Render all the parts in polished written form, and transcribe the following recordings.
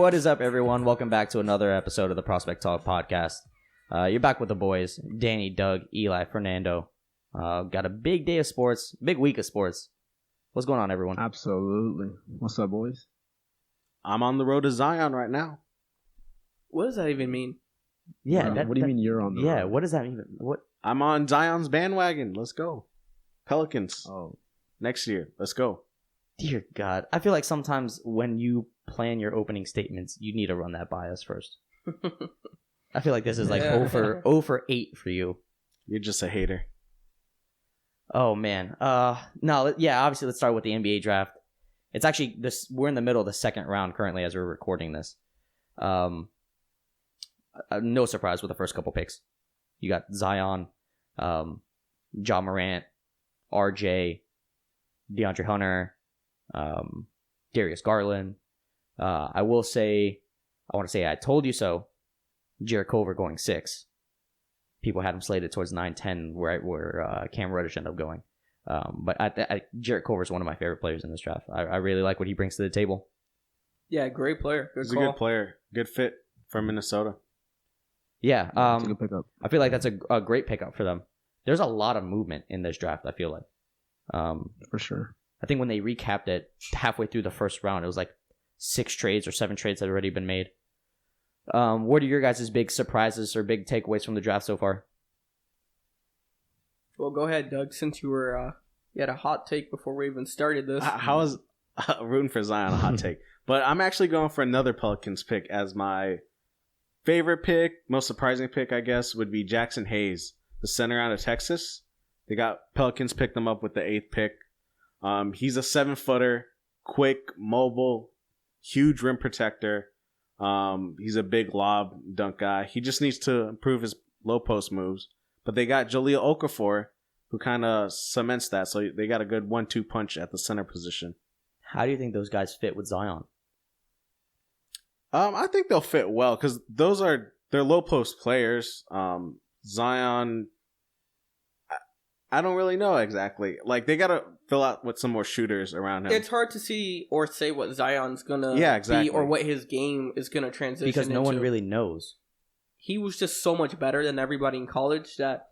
What is up, everyone? Welcome back to another episode of the Prospect Talk podcast. You're back with the boys, Danny, Doug, Eli, Fernando. Got a big day of sports, big week of sports. What's going on, everyone? Absolutely. What's up, boys? I'm on the road to Zion right now. What does that even mean? Yeah. What do you mean you're on the road? Yeah, what does that mean? What? I'm on Zion's bandwagon. Let's go. Pelicans. Oh, Next year. Let's go. Dear God. I feel like sometimes when you plan your opening statements, you need to run that by us first. I feel like this is like 0 for 8 for you. You're just a hater. Oh, man. Obviously, let's start with the NBA draft. It's actually we're in the middle of the second round currently as we're recording this. No surprise with the first couple picks. You got Zion, Ja Morant, RJ, DeAndre Hunter, Darius Garland. I want to say I told you so. Jarrett Culver going 6. People had him slated towards 9-10 where Cam Reddish ended up going. But Jarrett Culver is one of my favorite players in this draft. I really like what he brings to the table. Yeah, great player. He's a good player. Good fit for Minnesota. Yeah. that's a good pickup. I feel like that's a great pickup for them. There's a lot of movement in this draft, I feel like. For sure. I think when they recapped it halfway through the first round, it was like 6 trades or 7 trades had already been made. What are your guys' big surprises or big takeaways from the draft so far? Well, go ahead, Doug, since you had a hot take before we even started this. How is rooting for Zion a hot take? But I'm actually going for another Pelicans pick as my favorite pick. Most surprising pick, I guess, would be Jackson Hayes, the center out of Texas. Pelicans picked him up with the 8th pick. He's a 7-footer, quick, mobile, huge rim protector. He's a big lob dunk guy. He just needs to improve his low post moves. But they got Jahlil Okafor, who kind of cements that. So they got a good 1-2 punch at the center position. How do you think those guys fit with Zion? I think they'll fit well because they're low post players. Zion, I don't really know exactly. Like, they got to fill out with some more shooters around him. It's hard to see or say what Zion's going to exactly. be or what his game is going to transition Because no one into. really knows. He was just so much better than everybody in college that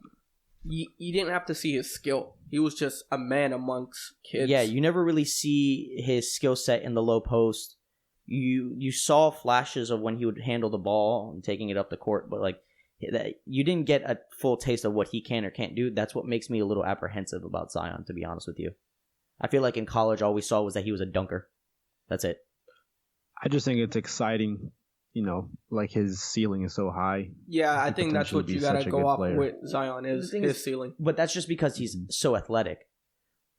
you didn't have to see his skill. He was just a man amongst kids. Yeah, you never really see his skill set in the low post. You saw flashes of when he would handle the ball and taking it up the court, but like you didn't get a full taste of what he can or can't do. That's what makes me a little apprehensive about Zion, to be honest with you. I feel like in college, all we saw was that he was a dunker. That's it. I just think it's exciting, like his ceiling is so high. Yeah, I think that's what you got to go off with Zion is his ceiling. But that's just because he's so athletic.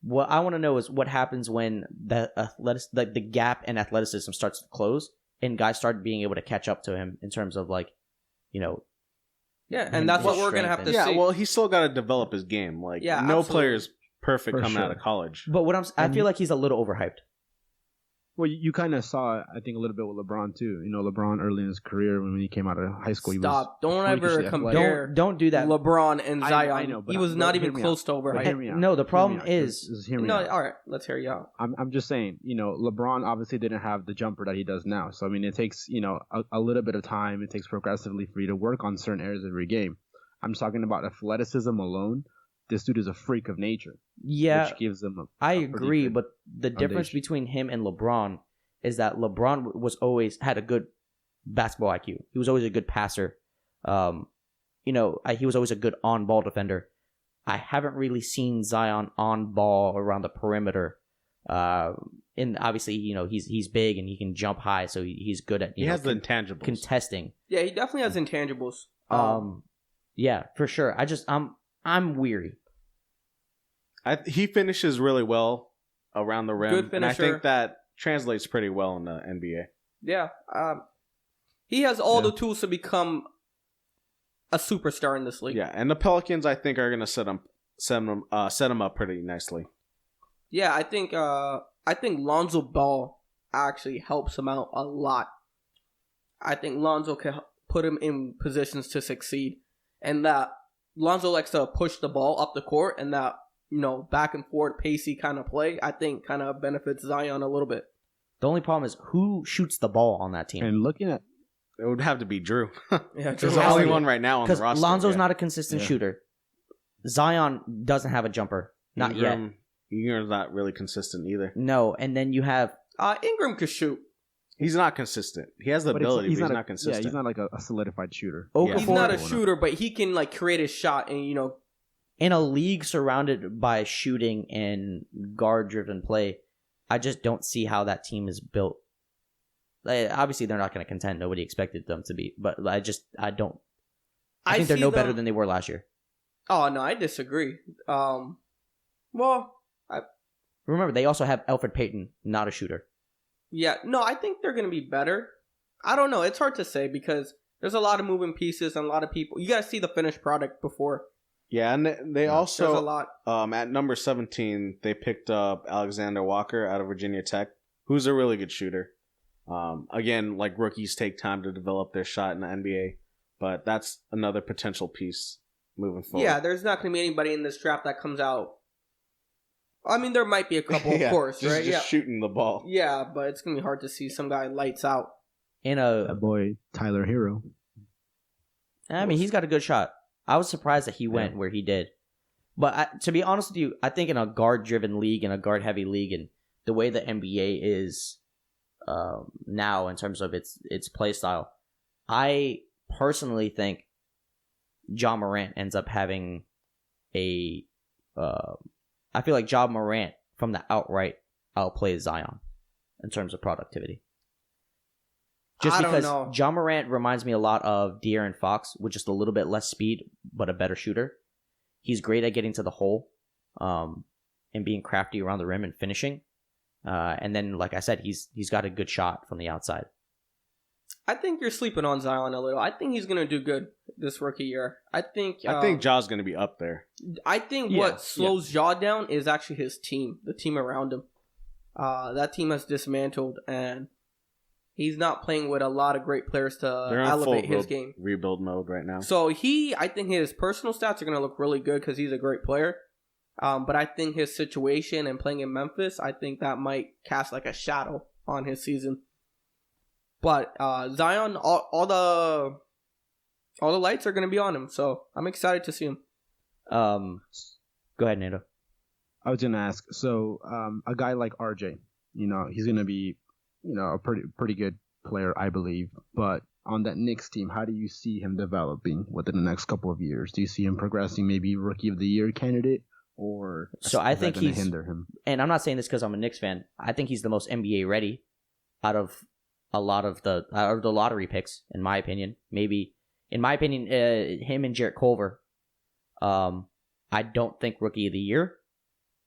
What I want to know is what happens when the gap in athleticism starts to close and guys start being able to catch up to him in terms of Yeah, and that's what we're going to have to see. Yeah, well, he's still got to develop his game. Like, no player's perfect coming out of college. But I feel like he's a little overhyped. Well, you kind of saw, I think, a little bit with LeBron, too. LeBron early in his career, when he came out of high school, Don't ever compare Don't do that. LeBron and Zion. I know, but he was not even close to overhyped. No, the problem is... All right, let's hear you out. I'm just saying, LeBron obviously didn't have the jumper that he does now. So, I mean, it takes, a little bit of time. It takes progressively for you to work on certain areas of your game. I'm talking about athleticism alone. This dude is a freak of nature. Yeah, which gives him I agree, but the difference between him and LeBron is that LeBron had a good basketball IQ. He was always a good passer. He was always a good on-ball defender. I haven't really seen Zion on ball around the perimeter. And obviously, he's big and he can jump high, so he's good at he has the intangibles contesting. Yeah, he definitely has intangibles. Yeah, for sure. I'm weary. He finishes really well around the rim, Good finisher. And I think that translates pretty well in the NBA. Yeah, he has all the tools to become a superstar in this league. Yeah, and the Pelicans, I think, are going to set him up pretty nicely. Yeah, I think Lonzo Ball actually helps him out a lot. I think Lonzo can put him in positions to succeed, and that Lonzo likes to push the ball up the court, and that back and forth pacey kind of play, I think, kind of benefits Zion a little bit. The only problem is who shoots the ball on that team. And looking at It would have to be Drew. Yeah, He's the only one right now on the because roster. Lonzo's yeah. not a consistent shooter. Zion doesn't have a jumper, not yet. Ingram's not really consistent either. No, and then you have Ingram could shoot. He's not consistent. He has the ability, but he's not consistent. Yeah, he's not like a solidified shooter. Okafor. He's not a shooter, but he can like create a shot and in a league surrounded by shooting and guard-driven play. I just don't see how that team is built. Obviously, they're not going to contend. Nobody expected them to be, but I don't. I think they're no better than they were last year. Oh no, I disagree. Remember, they also have Elfrid Payton, not a shooter. Yeah, no, I think they're going to be better. I don't know. It's hard to say because there's a lot of moving pieces and a lot of people. You got to see the finished product before. Yeah, and they also there's a lot. At number 17, they picked up Alexander Walker out of Virginia Tech, who's a really good shooter. Again, like rookies take time to develop their shot in the NBA, but that's another potential piece moving forward. Yeah, there's not going to be anybody in this draft that comes out. I mean, there might be a couple, of course, right? Just shooting the ball. Yeah, but it's going to be hard to see some guy lights out. That boy, Tyler Hero. I mean, he's got a good shot. I was surprised that he went where he did. But to be honest with you, I think in a guard-driven league, in a guard-heavy league, and the way the NBA is now in terms of its play style, I personally think Ja Morant ends up having a... I feel like Ja Morant from the outright outplays Zion in terms of productivity. Just because Ja Morant reminds me a lot of De'Aaron Fox with just a little bit less speed, but a better shooter. He's great at getting to the hole and being crafty around the rim and finishing. And then, like I said, he's got a good shot from the outside. I think you're sleeping on Zion a little. I think he's going to do good this rookie year. I think Ja's going to be up there. I think what slows Ja down is actually his team, the team around him. That team has dismantled, and he's not playing with a lot of great players to elevate his game. Rebuild mode right now. So I think his personal stats are going to look really good because he's a great player. But I think his situation and playing in Memphis, I think that might cast like a shadow on his season. But Zion, all the lights are going to be on him, so I'm excited to see him. Go ahead, Nato. I was going to ask, so a guy like RJ, he's going to be, a pretty good player, I believe. But on that Knicks team, how do you see him developing within the next couple of years? Do you see him progressing, maybe Rookie of the Year candidate, or so I think he's hinder him? And I'm not saying this because I'm a Knicks fan. I think he's the most NBA ready out of a lot of the lottery picks, in my opinion. Maybe, in my opinion, him and Jarrett Culver. I don't think Rookie of the Year,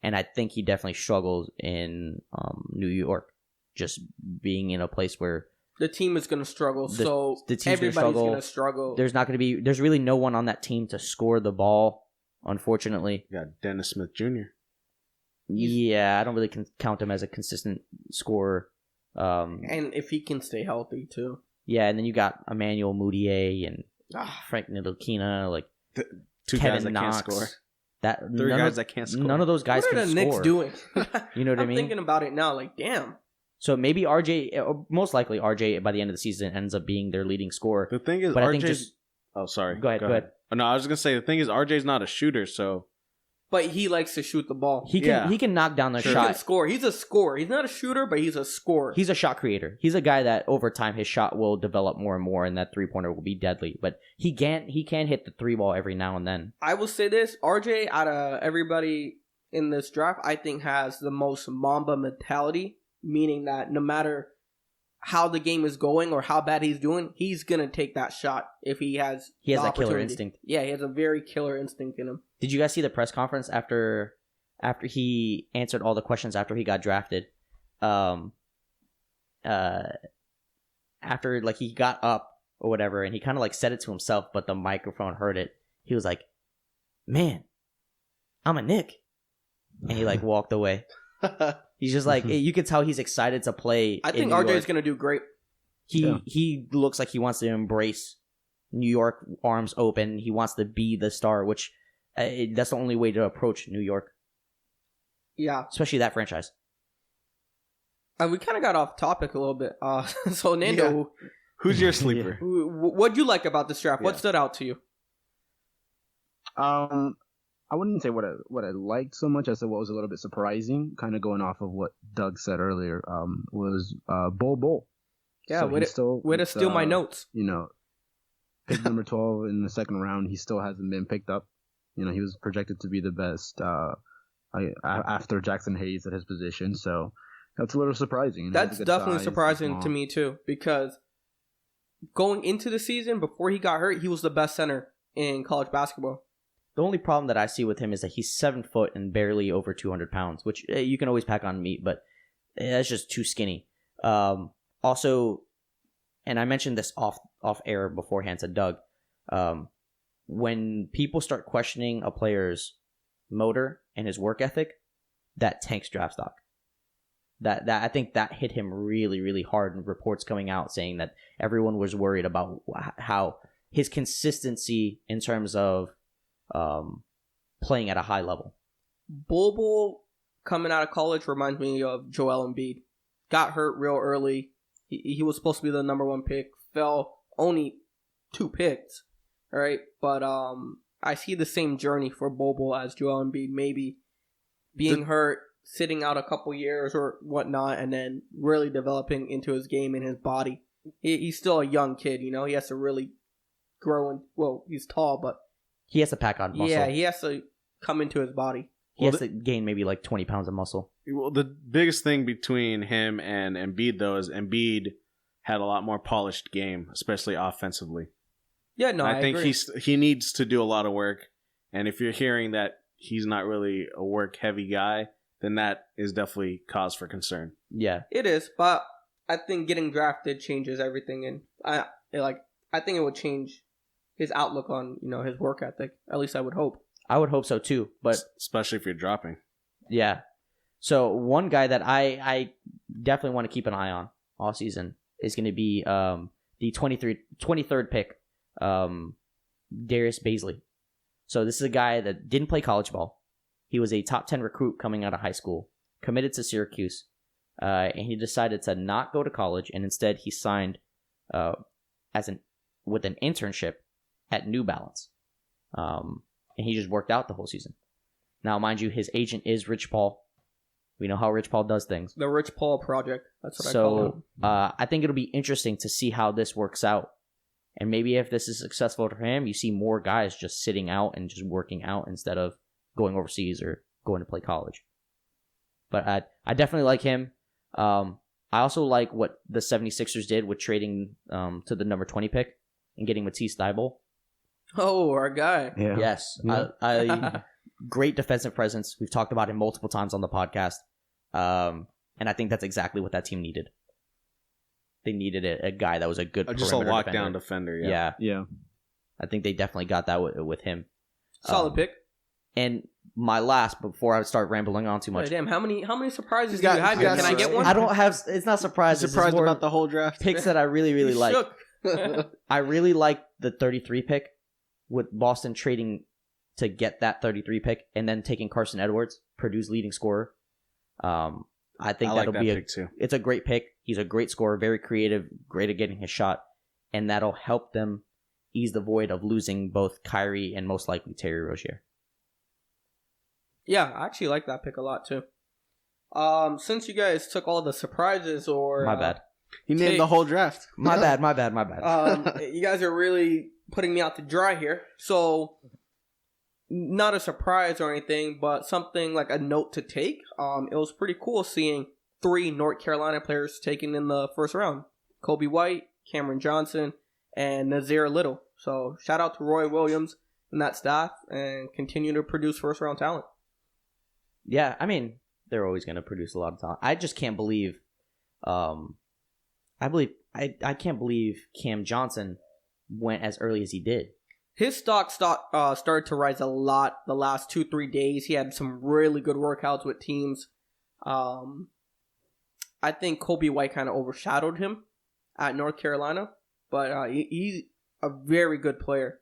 and I think he definitely struggles in New York, just being in a place where the team is going to struggle. So the team's everybody's going to struggle. There's really no one on that team to score the ball, unfortunately. You got Dennis Smith Jr. Yeah, I don't really count him as a consistent scorer. And if he can stay healthy too. Yeah, and then you got Emmanuel Mudiay and Frank Ntilikina, like two Kevin guys that Knox. can't score. Three guys that can't score. None of those guys what can are the score. Knicks doing? You know what I mean? I'm thinking about it now, like, damn. So maybe RJ, most likely RJ, by the end of the season ends up being their leading scorer. The thing is, but RJ's... Oh, sorry. Go ahead. Oh, no, I was going to say, the thing is, RJ's not a shooter, so... But he likes to shoot the ball. He can knock down the shot. He can score. He's a scorer. He's not a shooter, but he's a scorer. He's a shot creator. He's a guy that over time his shot will develop more and more, and that 3-pointer will be deadly. But he can hit the 3-ball every now and then. I will say this: RJ, out of everybody in this draft, I think has the most Mamba mentality, meaning that no matter how the game is going or how bad he's doing, he's gonna take that shot if he has. He has that killer instinct. Yeah, he has a very killer instinct in him. Did you guys see the press conference after he answered all the questions after he got drafted? After like he got up or whatever, and he kind of like said it to himself, but the microphone heard it. He was like, "Man, I'm a Knick," and he like walked away. He's just like, you could tell he's excited to play. I think RJ is gonna do great. He looks like he wants to embrace New York, arms open. He wants to be the star, which that's the only way to approach New York. Yeah, especially that franchise. We kind of got off topic a little bit. So Nando, Who's your sleeper? what'd you like about this draft? What stood out to you? I wouldn't say what I liked so much as what was a little bit surprising, kind of going off of what Doug said earlier, was Bol. Yeah, So way to steal my notes. Pick number 12 in the second round. He still hasn't been picked up. He was projected to be the best after Jackson Hayes at his position. So that's a little surprising. That's definitely surprising to me too, because going into the season before he got hurt, he was the best center in college basketball. The only problem that I see with him is that he's 7 foot and barely over 200 pounds, which you can always pack on meat, but that's just too skinny. Also, and I mentioned this off air beforehand to Doug, when people start questioning a player's motor and his work ethic, that tanks draft stock. That I think that hit him really, really hard, and reports coming out saying that everyone was worried about how his consistency in terms of playing at a high level. Bol coming out of college reminds me of Joel Embiid. Got hurt real early. He was supposed to be the number 1 pick. Fell only 2 picks. All right, but I see the same journey for Bol as Joel Embiid. Maybe being hurt, sitting out a couple years or whatnot, and then really developing into his game and his body. He's still a young kid, He has to really grow. He's tall, but he has to pack on muscle. Yeah, he has to come into his body. He has to gain maybe like 20 pounds of muscle. Well, the biggest thing between him and Embiid, though, is Embiid had a lot more polished game, especially offensively. Yeah, no, I think agree. he needs to do a lot of work. And if you're hearing that he's not really a work-heavy guy, then that is definitely cause for concern. Yeah. It is, but I think getting drafted changes everything, and I think it would change his outlook on, his work ethic. At least I would hope. I would hope so too, but especially if you're dropping. Yeah. So one guy that I definitely want to keep an eye on all season is going to be the 23rd pick, Darius Baisley. So this is a guy that didn't play college ball. He was a top 10 recruit coming out of high school, committed to Syracuse, and he decided to not go to college, and instead he signed with an internship at New Balance. And he just worked out the whole season. Now, mind you, his agent is Rich Paul. We know how Rich Paul does things. The Rich Paul Project. That's what I call him. I think it'll be interesting to see how this works out. And maybe if this is successful for him, you see more guys just sitting out and just working out instead of going overseas or going to play college. But I definitely like him. I also like what the 76ers did with trading to the number 20 pick and getting Matisse Thybulle. Oh, our guy. Yeah. Yes. Great defensive presence. We've talked about him multiple times on the podcast. And I think that's exactly what that team needed. They needed a guy that was a good just a lockdown defender. Yeah. I think they definitely got that with him. Solid pick. And my last, before I start rambling on too much. Oh, damn, how many surprises do you have here? Can I get one? I don't have. It's not surprising. Surprised about the whole draft. Picks that I really, really like. Shook. I really like the 33 pick with Boston trading to get that 33 pick and then taking Carson Edwards, Purdue's leading scorer. I think that'll be pick too. It's a great pick. He's a great scorer, very creative, great at getting his shot, and that'll help them ease the void of losing both Kyrie and most likely Terry Rozier. Yeah, I actually like that pick a lot too. Since you guys took all the surprises, or my bad, he named the whole draft. My bad. You guys are really putting me out to dry here. So, not a surprise or anything, but something like a note to take. It was pretty cool seeing 3 North Carolina players taken in the first round: Kobe White, Cameron Johnson, and Nazir Little. So, shout out to Roy Williams and that staff, and continue to produce first round talent. Yeah, I mean, they're always going to produce a lot of talent. I just can't believe, I can't believe Cam Johnson went as early as he did. His stock started to rise a lot the last 2-3 days. He had some really good workouts with teams. I think Kobe White kind of overshadowed him at North Carolina, but he's a very good player.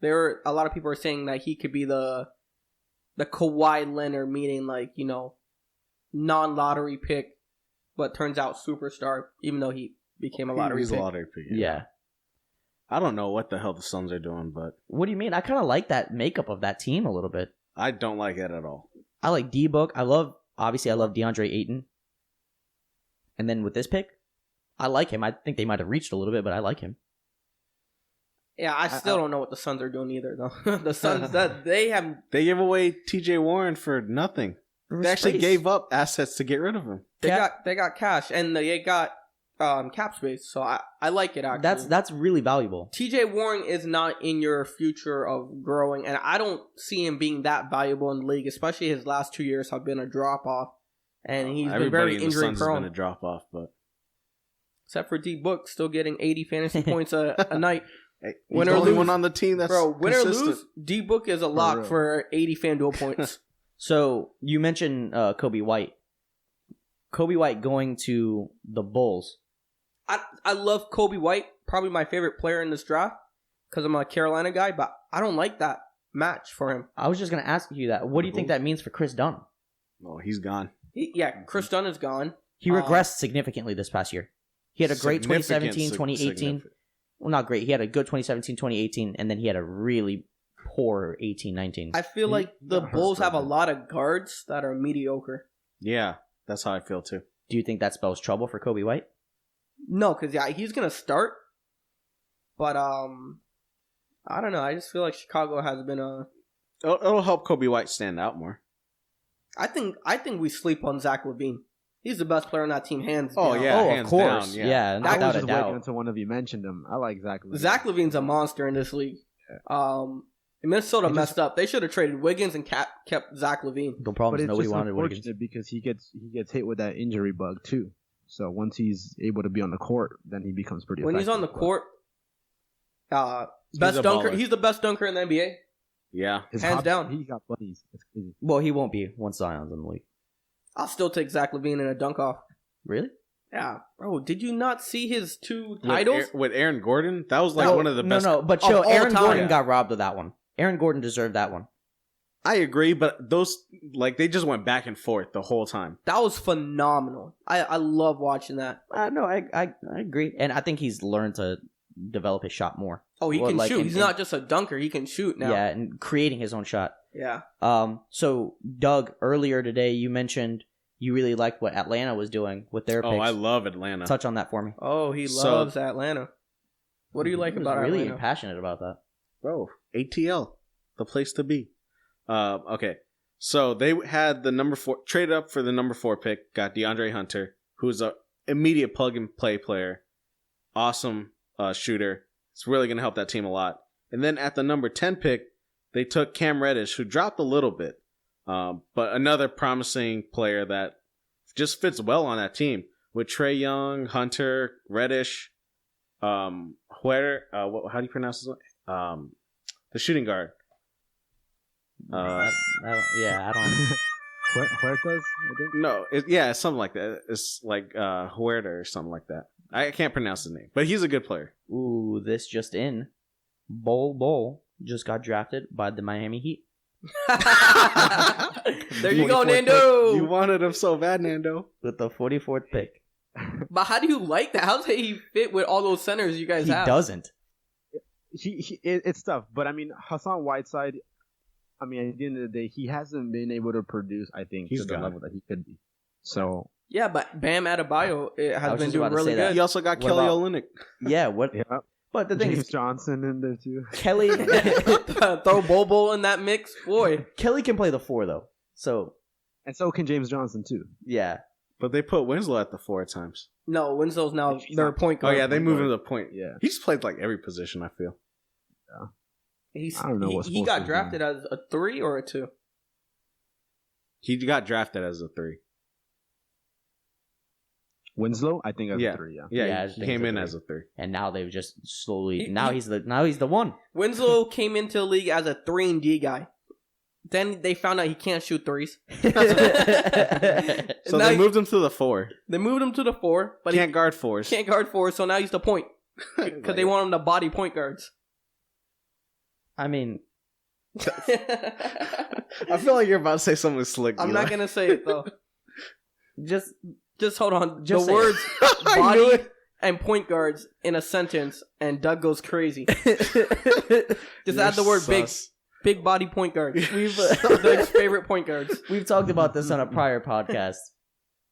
A lot of people are saying that he could be the Kawhi Leonard, meaning non-lottery pick but turns out superstar, even though he became a lottery He's pick. a lottery pick. Yeah. I don't know what the hell the Suns are doing, but What do you mean? I kind of like that makeup of that team a little bit. I don't like it at all. I like D-Book. I love DeAndre Ayton. And then with this pick, I like him. I think they might have reached a little bit, but I like him. Yeah, I still don't know what the Suns are doing either, though. The Suns, they gave away T.J. Warren for nothing. They actually gave up assets to get rid of him. They got cash and they got cap space, so I like it actually. That's really valuable. T.J. Warren is not in your future of growing, and I don't see him being that valuable in the league. Especially his last 2 years have been a drop off, and he's been very injury Has prone. been a drop off, but except for D Book, still getting 80 fantasy points a night. Hey, Win he's or the only lose, one on the team that's win or consistent. lose, D Book is a lock for 80 FanDuel points. So you mentioned Kobe White. Kobe White going to the Bulls. I love Kobe White, probably my favorite player in this draft because I'm a Carolina guy, but I don't like that match for him. I was just going to ask you that. What do you think that means for Chris Dunn? Oh, he's gone. Chris Dunn is gone. He regressed significantly this past year. He had a great 2017, 2018. Well, not great. He had a good 2017, 2018, and then he had a really poor 18, 19. I feel like the Bulls have a lot of guards that are mediocre. Yeah, that's how I feel too. Do you think that spells trouble for Kobe White? No, because he's gonna start, but I don't know. I just feel like Chicago has been a. It'll help Kobe White stand out more. I think we sleep on Zach LaVine. He's the best player on that team, hands down. Oh yeah, of course. Down, yeah, I without was a just waiting doubt. until one of you mentioned him. I like Zach LaVine. Zach LaVine's a monster in this league. Minnesota messed up. They should have traded Wiggins and kept Zach LaVine. The problem But is it's nobody just wanted Wiggins. unfortunate because he gets hit with that injury bug too. So once he's able to be on the court, then he becomes pretty. When he's on the effective. court, best dunker. baller. He's the best dunker in the NBA. Yeah. Hands down. He got buddies. It's crazy. Well, he won't be once Zion's in the league. I'll still take Zach LaVine in a dunk off. Really? Yeah, bro. Did you not see his 2 titles? With Aaron Gordon, that was one of the best. No, but chill. all Aaron time. Gordon got robbed of that one. Aaron Gordon deserved that one. I agree, but those they just went back and forth the whole time. That was phenomenal. I love watching that. No, I agree, and I think he's learned to develop his shot more. Oh, he can shoot. and- He's not just a dunker. He can shoot now. Yeah, and creating his own shot. Yeah. So Doug, earlier today you mentioned you really liked what Atlanta was doing with their picks. Oh, I love Atlanta. Touch on that for me. Oh, he So- loves Atlanta. What do you like He was about really Atlanta? passionate about that. Bro, ATL, the place to be. Okay, so they had the number 4 traded up for the number 4 pick. Got DeAndre Hunter, who's a immediate plug and play player, awesome shooter. It's really gonna help that team a lot. And then at the number 10 pick, they took Cam Reddish, who dropped a little bit, but another promising player that just fits well on that team with Trae Young, Hunter, Reddish, Huerter. How do you pronounce his name? The shooting guard. I don't. Huertas, I think. No, it's something like that. It's like Huerta or something like that. I can't pronounce his name, but he's a good player. Ooh, this just in. Bol just got drafted by the Miami Heat. There you go, Nando. You wanted him so bad, Nando. With the 44th pick. But how do you like that? How does he fit with all those centers you guys He have? doesn't. It's tough, but I mean Hassan Whiteside. I mean, at the end of the day, he hasn't been able to produce. I think He's to the gone. level that he could be. So Yeah, but Bam Adebayo I has was been just doing about to really say that. good. He also got What Kelly about- Olynyk. Yeah, what? yeah, But the thing James is, Johnson in there too. Kelly Throw Bobo in that mix, boy. Kelly can play the 4 though. So And so can James Johnson too. yeah, But they put Winslow at the 4 at times. No, Winslow's now He's their not- point Oh guard. yeah, they moved him to the point. Yeah. He just played like every position. I feel. I don't know he, what's he supposed got to be drafted as a 3 or a 2. He got drafted as a 3. Winslow, I think, as Yeah. a 3. Yeah. Yeah, Yeah, I he think came it's a in 3. as a 3. and now they've just slowly. He- He's the one. Winslow came into the league as a 3-and-D guy. Then they found out he can't shoot threes. So Now they moved him to the 4. They moved him to the 4, but Can't guard 4s. he can't guard 4, so now he's the point. Because they want him to body point guards. I mean, I feel like you're about to say something slick. I'm Eli. not going to say it, though. just Just hold on. Just the say words I knew body it. and point guards in a sentence, and Doug goes crazy. Just add the word sus. big body point guards. We've Doug's favorite point guards. we've talked about this on a prior podcast.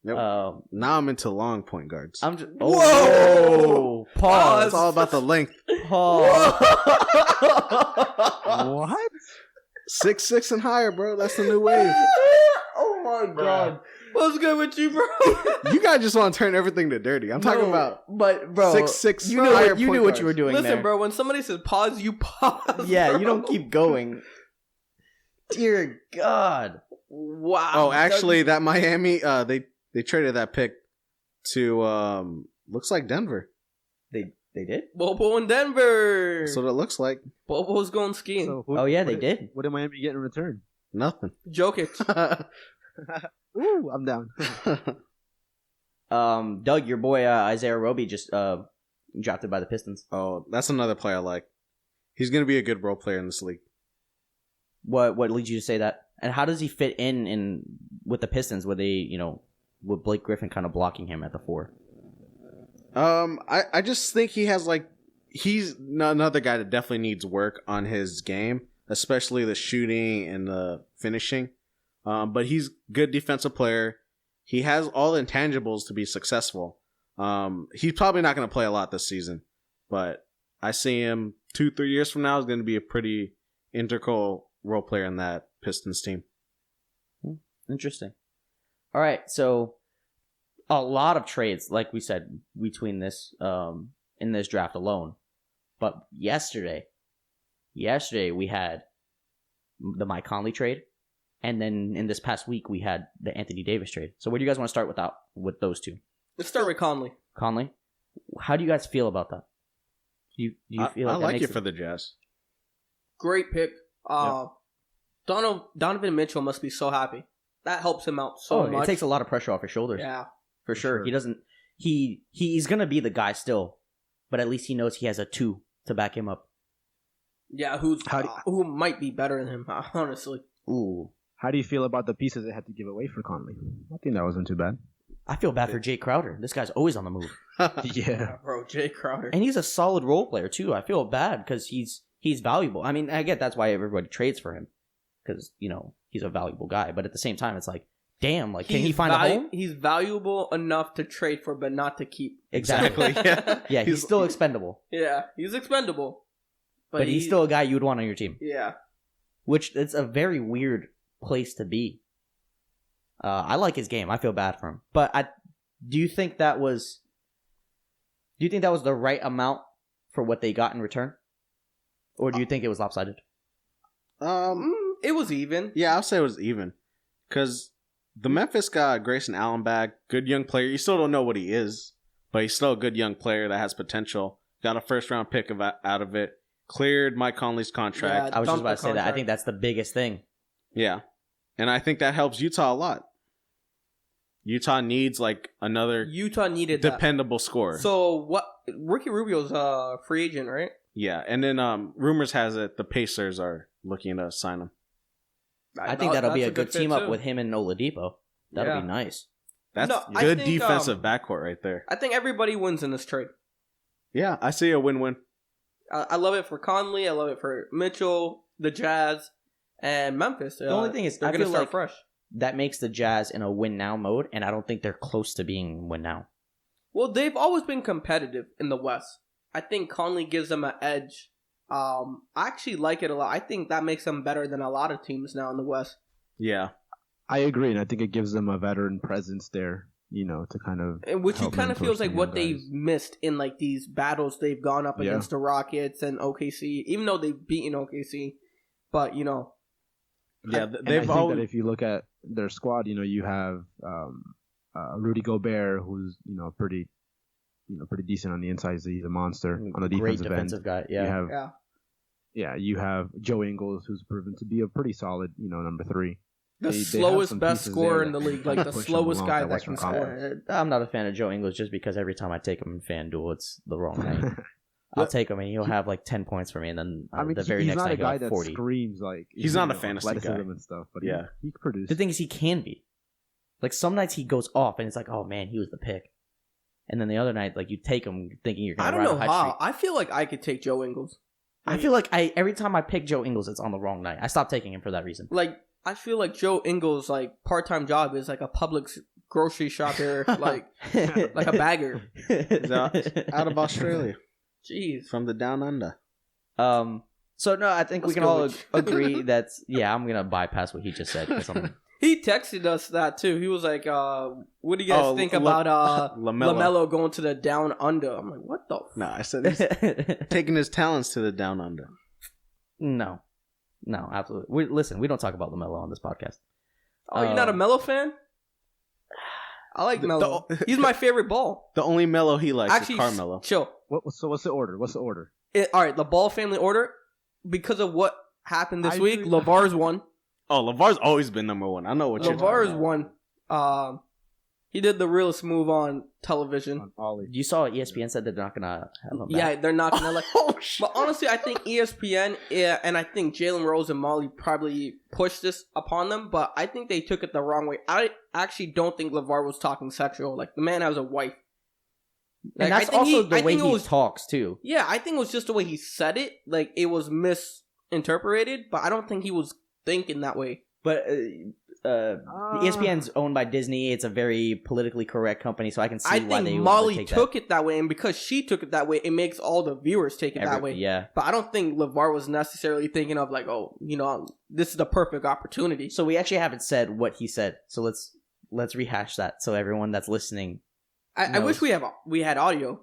Yep. Um, Now I'm into long point guards. I'm just Whoa! Pause. It's all about the length. Pause. What? 6'6" and higher, bro. That's the new wave. Oh my god. What's good with you, bro? You guys just want to turn everything to dirty. I'm talking No, about but bro, 6'6" You knew higher what you point knew what guards. you were doing Listen, there. bro. When somebody says pause, you pause. Yeah, bro. you don't keep going. Dear God. Wow. Oh, actually, that Miami, they traded that pick to looks like Denver. They did? Bobo in Denver. That's what it looks like. Bobo's going skiing. So Oh yeah, they did. What did Miami get in return? Nothing. Jokic. Ooh, I'm down. Doug, your boy Isaiah Roby just drafted by the Pistons. Oh, that's another player I like. He's going to be a good role player in this league. What leads you to say that? And how does he fit in with the Pistons? Where they, with Blake Griffin kind of blocking him at the 4? I just think he has he's another guy that definitely needs work on his game, especially the shooting and the finishing. But he's a good defensive player. He has all the intangibles to be successful. He's probably not going to play a lot this season, but I see him 2-3 years from now is going to be a pretty integral role player in that Pistons team. Interesting. All right, so a lot of trades, like we said, between this in this draft alone. But yesterday we had the Mike Conley trade, and then in this past week we had the Anthony Davis trade. So where do you guys want to start with those two? Let's start with Conley. Conley, how do you guys feel about that? Do you feel I like that like makes it for the Jazz. Great pick. Donovan Mitchell must be so happy. That helps him out so much. It takes a lot of pressure off his shoulders. Yeah. For sure. He doesn't. He's gonna be the guy still, but at least he knows he has a 2 to back him up. Yeah, who might be better than him, honestly. Ooh. How do you feel about the pieces they had to give away for Conley? I think that wasn't too bad. I feel bad for Jay Crowder. This guy's always on the move, Yeah. Bro, Jay Crowder. and he's a solid role player too. I feel bad because he's valuable. I mean, I get that's why everybody trades for him because he's a valuable guy. But at the same time, it's like, damn, can he find a home? He's valuable enough to trade for, but not to keep. Exactly. Yeah. Yeah, he's still expendable, Yeah, he's expendable. but he's still a guy you'd want on your team. Yeah. Which it's a very weird place to be. I like his game. I feel bad for him. But do you think that was the right amount for what they got in return? Or do you think it was lopsided? It was even. Yeah, I'll say it was even. Because the Memphis got Grayson Allen back. Good young player. You still don't know what he is, but he's still a good young player that has potential. Got a first-round pick out of it. Cleared Mike Conley's contract. Yeah, I was just dumped about the to say that. I contract. think that's the biggest thing. Yeah. And I think that helps Utah a lot. Utah needs another Utah needed that. dependable scorer. So what? Ricky Rubio's a free agent, right? Yeah, and then rumors has it the Pacers are looking to sign him. I think that'll be a good fit, team up too. with him and Oladipo. That'll Yeah. be nice. That's No, I good think, defensive backcourt right there. I think everybody wins in this trade. Yeah, I see a win-win. I love it for Conley. I love it for Mitchell, the Jazz, and Memphis. The only thing is, they're I going to feel start like fresh. that makes the Jazz in a win now mode, and I don't think they're close to being win now. Well, they've always been competitive in the West. I think Conley gives them an edge. I actually like it a lot. I think that makes them better than a lot of teams now in the West. Yeah. I agree, and I think it gives them a veteran presence there, to kind of... And which help kind of mentor feels like some what young they've guys. missed in these battles they've gone up Yeah. against the Rockets and OKC, even though they've beaten OKC. But Yeah, And I they've think always... that if you look at their squad, you have Rudy Gobert, who's pretty decent on the inside. He's a monster on the Great defensive defensive end. guy. Yeah. You have you have Joe Ingles, who's proven to be a pretty solid number 3. the They have slowest, some best pieces scorer there in the that league, can like the push them slowest along guy that that Western can Conference. score. I'm not a fan of Joe Ingles just because every time I take him in FanDuel, it's the wrong night. I'll take him and he'll have 10 points for me, and then the very he's next not night a he'll guy have that 40. screams He's not a fantasy athleticism guy. and stuff, but Yeah. he can produce. The thing is, he can be. Like some nights he goes off, and it's like, oh man, he was the pick. And then the other night, like you take him thinking you're gonna. I don't know ride a hot how. streak. I feel like I could take Joe Ingles. I feel like every time I pick Joe Ingles, it's on the wrong night. I stopped taking him for that reason. Like I feel like Joe Ingles' like part-time job is like a Publix grocery shopper, like a bagger. He's out of Australia. Jeez. From the down under. So no, I think we Let's can go all with- agree that's I'm gonna bypass what he just said. 'Cause He texted us that too. He was like, "What do you guys think about LaMelo going to the down under?" I'm like, "What the?" No, I said he's taking his talents to the down under. No, absolutely. We don't talk about LaMelo on this podcast. Oh, you're not a Melo fan? I like Melo. He's my favorite ball. The only Melo he likes Actually, is Carmelo. chill. So what's the order? All right, the ball family order. Because of what happened this I week, agree. LeVar's won. Oh, LeVar's always been number one. I know what you're talking LeVar's about. won. He did the realest move on television. On Ollie. You saw ESPN said they're not gonna have him back. Yeah, they're not gonna like. Oh, shit. But honestly, I think ESPN and I think Jalen Rose and Molly probably pushed this upon them, but I think they took it the wrong way. I actually don't think LeVar was talking sexual. Like the man has a wife. And Like, that's I think also the I way think he it was, talks too. Yeah, I think it was just the way he said it. Like it was misinterpreted, but I don't think he was thinking that way. But ESPN's owned by Disney. It's a very politically correct company, so I can see I why they think would Molly take took it that way, and because she took it that way, it makes all the viewers take it that way. Yeah. But I don't think LeVar was necessarily thinking of like, oh, this is the perfect opportunity. So we actually haven't said what he said. So let's rehash that so everyone that's listening. I wish we had audio.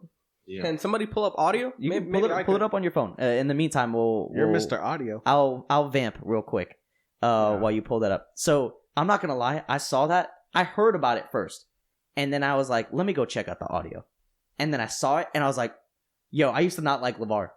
Yeah. Can somebody pull up audio? You can Maybe pull it up on your phone. In the meantime, You're Mr. Audio. I'll vamp real quick while you pull that up. So I'm not gonna lie, I saw that. I heard about it first, and then I was like, let me go check out the audio. And then I saw it, and I was like, yo, I used to not like LeVar,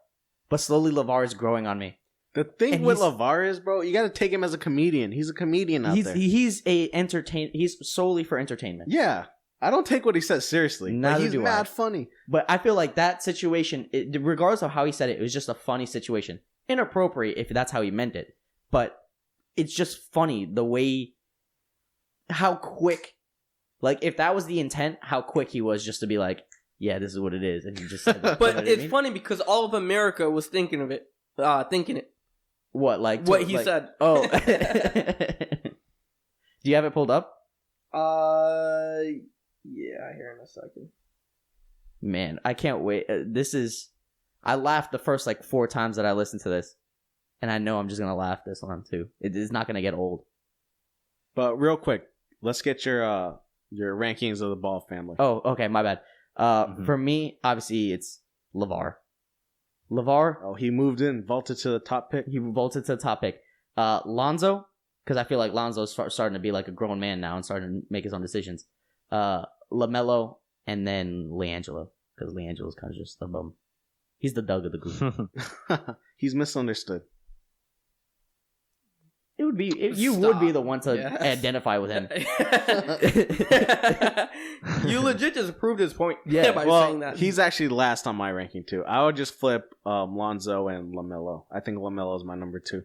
but slowly LeVar is growing on me. The thing And with he's- LeVar is, bro, you got to take him as a comedian. He's a comedian out there. He's he's solely for entertainment. Yeah. I don't take what he says seriously. Neither he's do I. mad funny. But I feel like that situation, regardless of how he said it, it was just a funny situation. Inappropriate if that's how he meant it. But it's just funny the way, how quick, like if that was the intent, how quick he was just to be like, yeah, this is what it is. And he just said that. But You know what I it's mean? funny because all of America was thinking of it, thinking it. What, like? What he said. Oh. Do you have it pulled up? Yeah, here in a second. Man, I can't wait. I laughed the first like 4 times that I listened to this. And I know I'm just going to laugh this one too. It is not going to get old. But real quick, let's get your rankings of the Ball family. Oh, okay, my bad. For me, obviously it's LeVar. Oh, he moved in, vaulted to the top pick. He vaulted to the top pick. Lonzo, because I feel like Lonzo's starting to be like a grown man now and starting to make his own decisions. LaMelo, and then LiAngelo, because LiAngelo's kind of just the bum. He's the Doug of the group. He's misunderstood. It would be you would be the one to identify with him. You legit just proved his point by Well, saying that. he's actually last on my ranking too. I would just flip Lonzo and LaMelo. I think LaMelo is my number 2.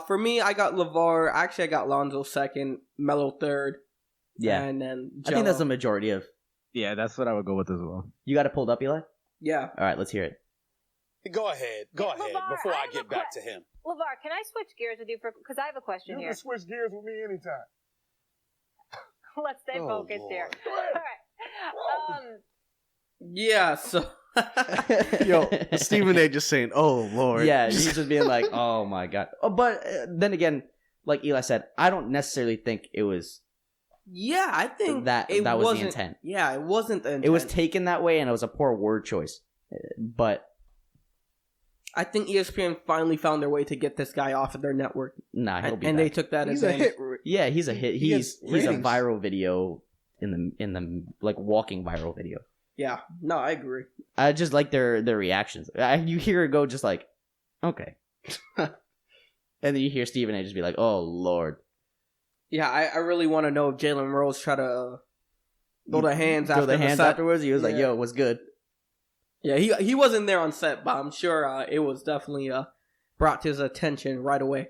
For me, I got LeVar. Actually, I got Lonzo second, Melo third. Yeah, And then I think that's the majority of. Yeah, that's what I would go with as well. You got it pulled up, Eli? Yeah. All right, let's hear it. Go ahead, LeVar, before I have get a back to him. LeVar, can I switch gears with you because I have a question You here. can switch gears with me anytime. Let's stay Oh, focused here. Lord. All right. Yeah, so... Yo, Stephen A. just saying, "Oh Lord." Yeah, he's just being like, "Oh my god." Oh, but then again, like Eli said, I don't necessarily think it was. Yeah, I think That it was the wasn't- intent. Yeah, it wasn't the intent. It was taken that way, and it was a poor word choice. But I think ESPN finally found their way to get this guy off of their network. nah, he'll And, be and back. they took that He's a advantage. hit. Yeah, he's a hit. He He's gets a ratings. viral video in the like walking viral video. Yeah, no, I agree. I just like their reactions. You hear it go just like, okay, and then you hear Stephen A. just be like, "Oh Lord." Yeah, I really want to know if Jalen Rose try to throw the hands Throw after the hands set. afterwards. He was like, Yeah. "Yo, what's good?" Yeah, he wasn't there on set, but I'm sure it was definitely brought to his attention right away.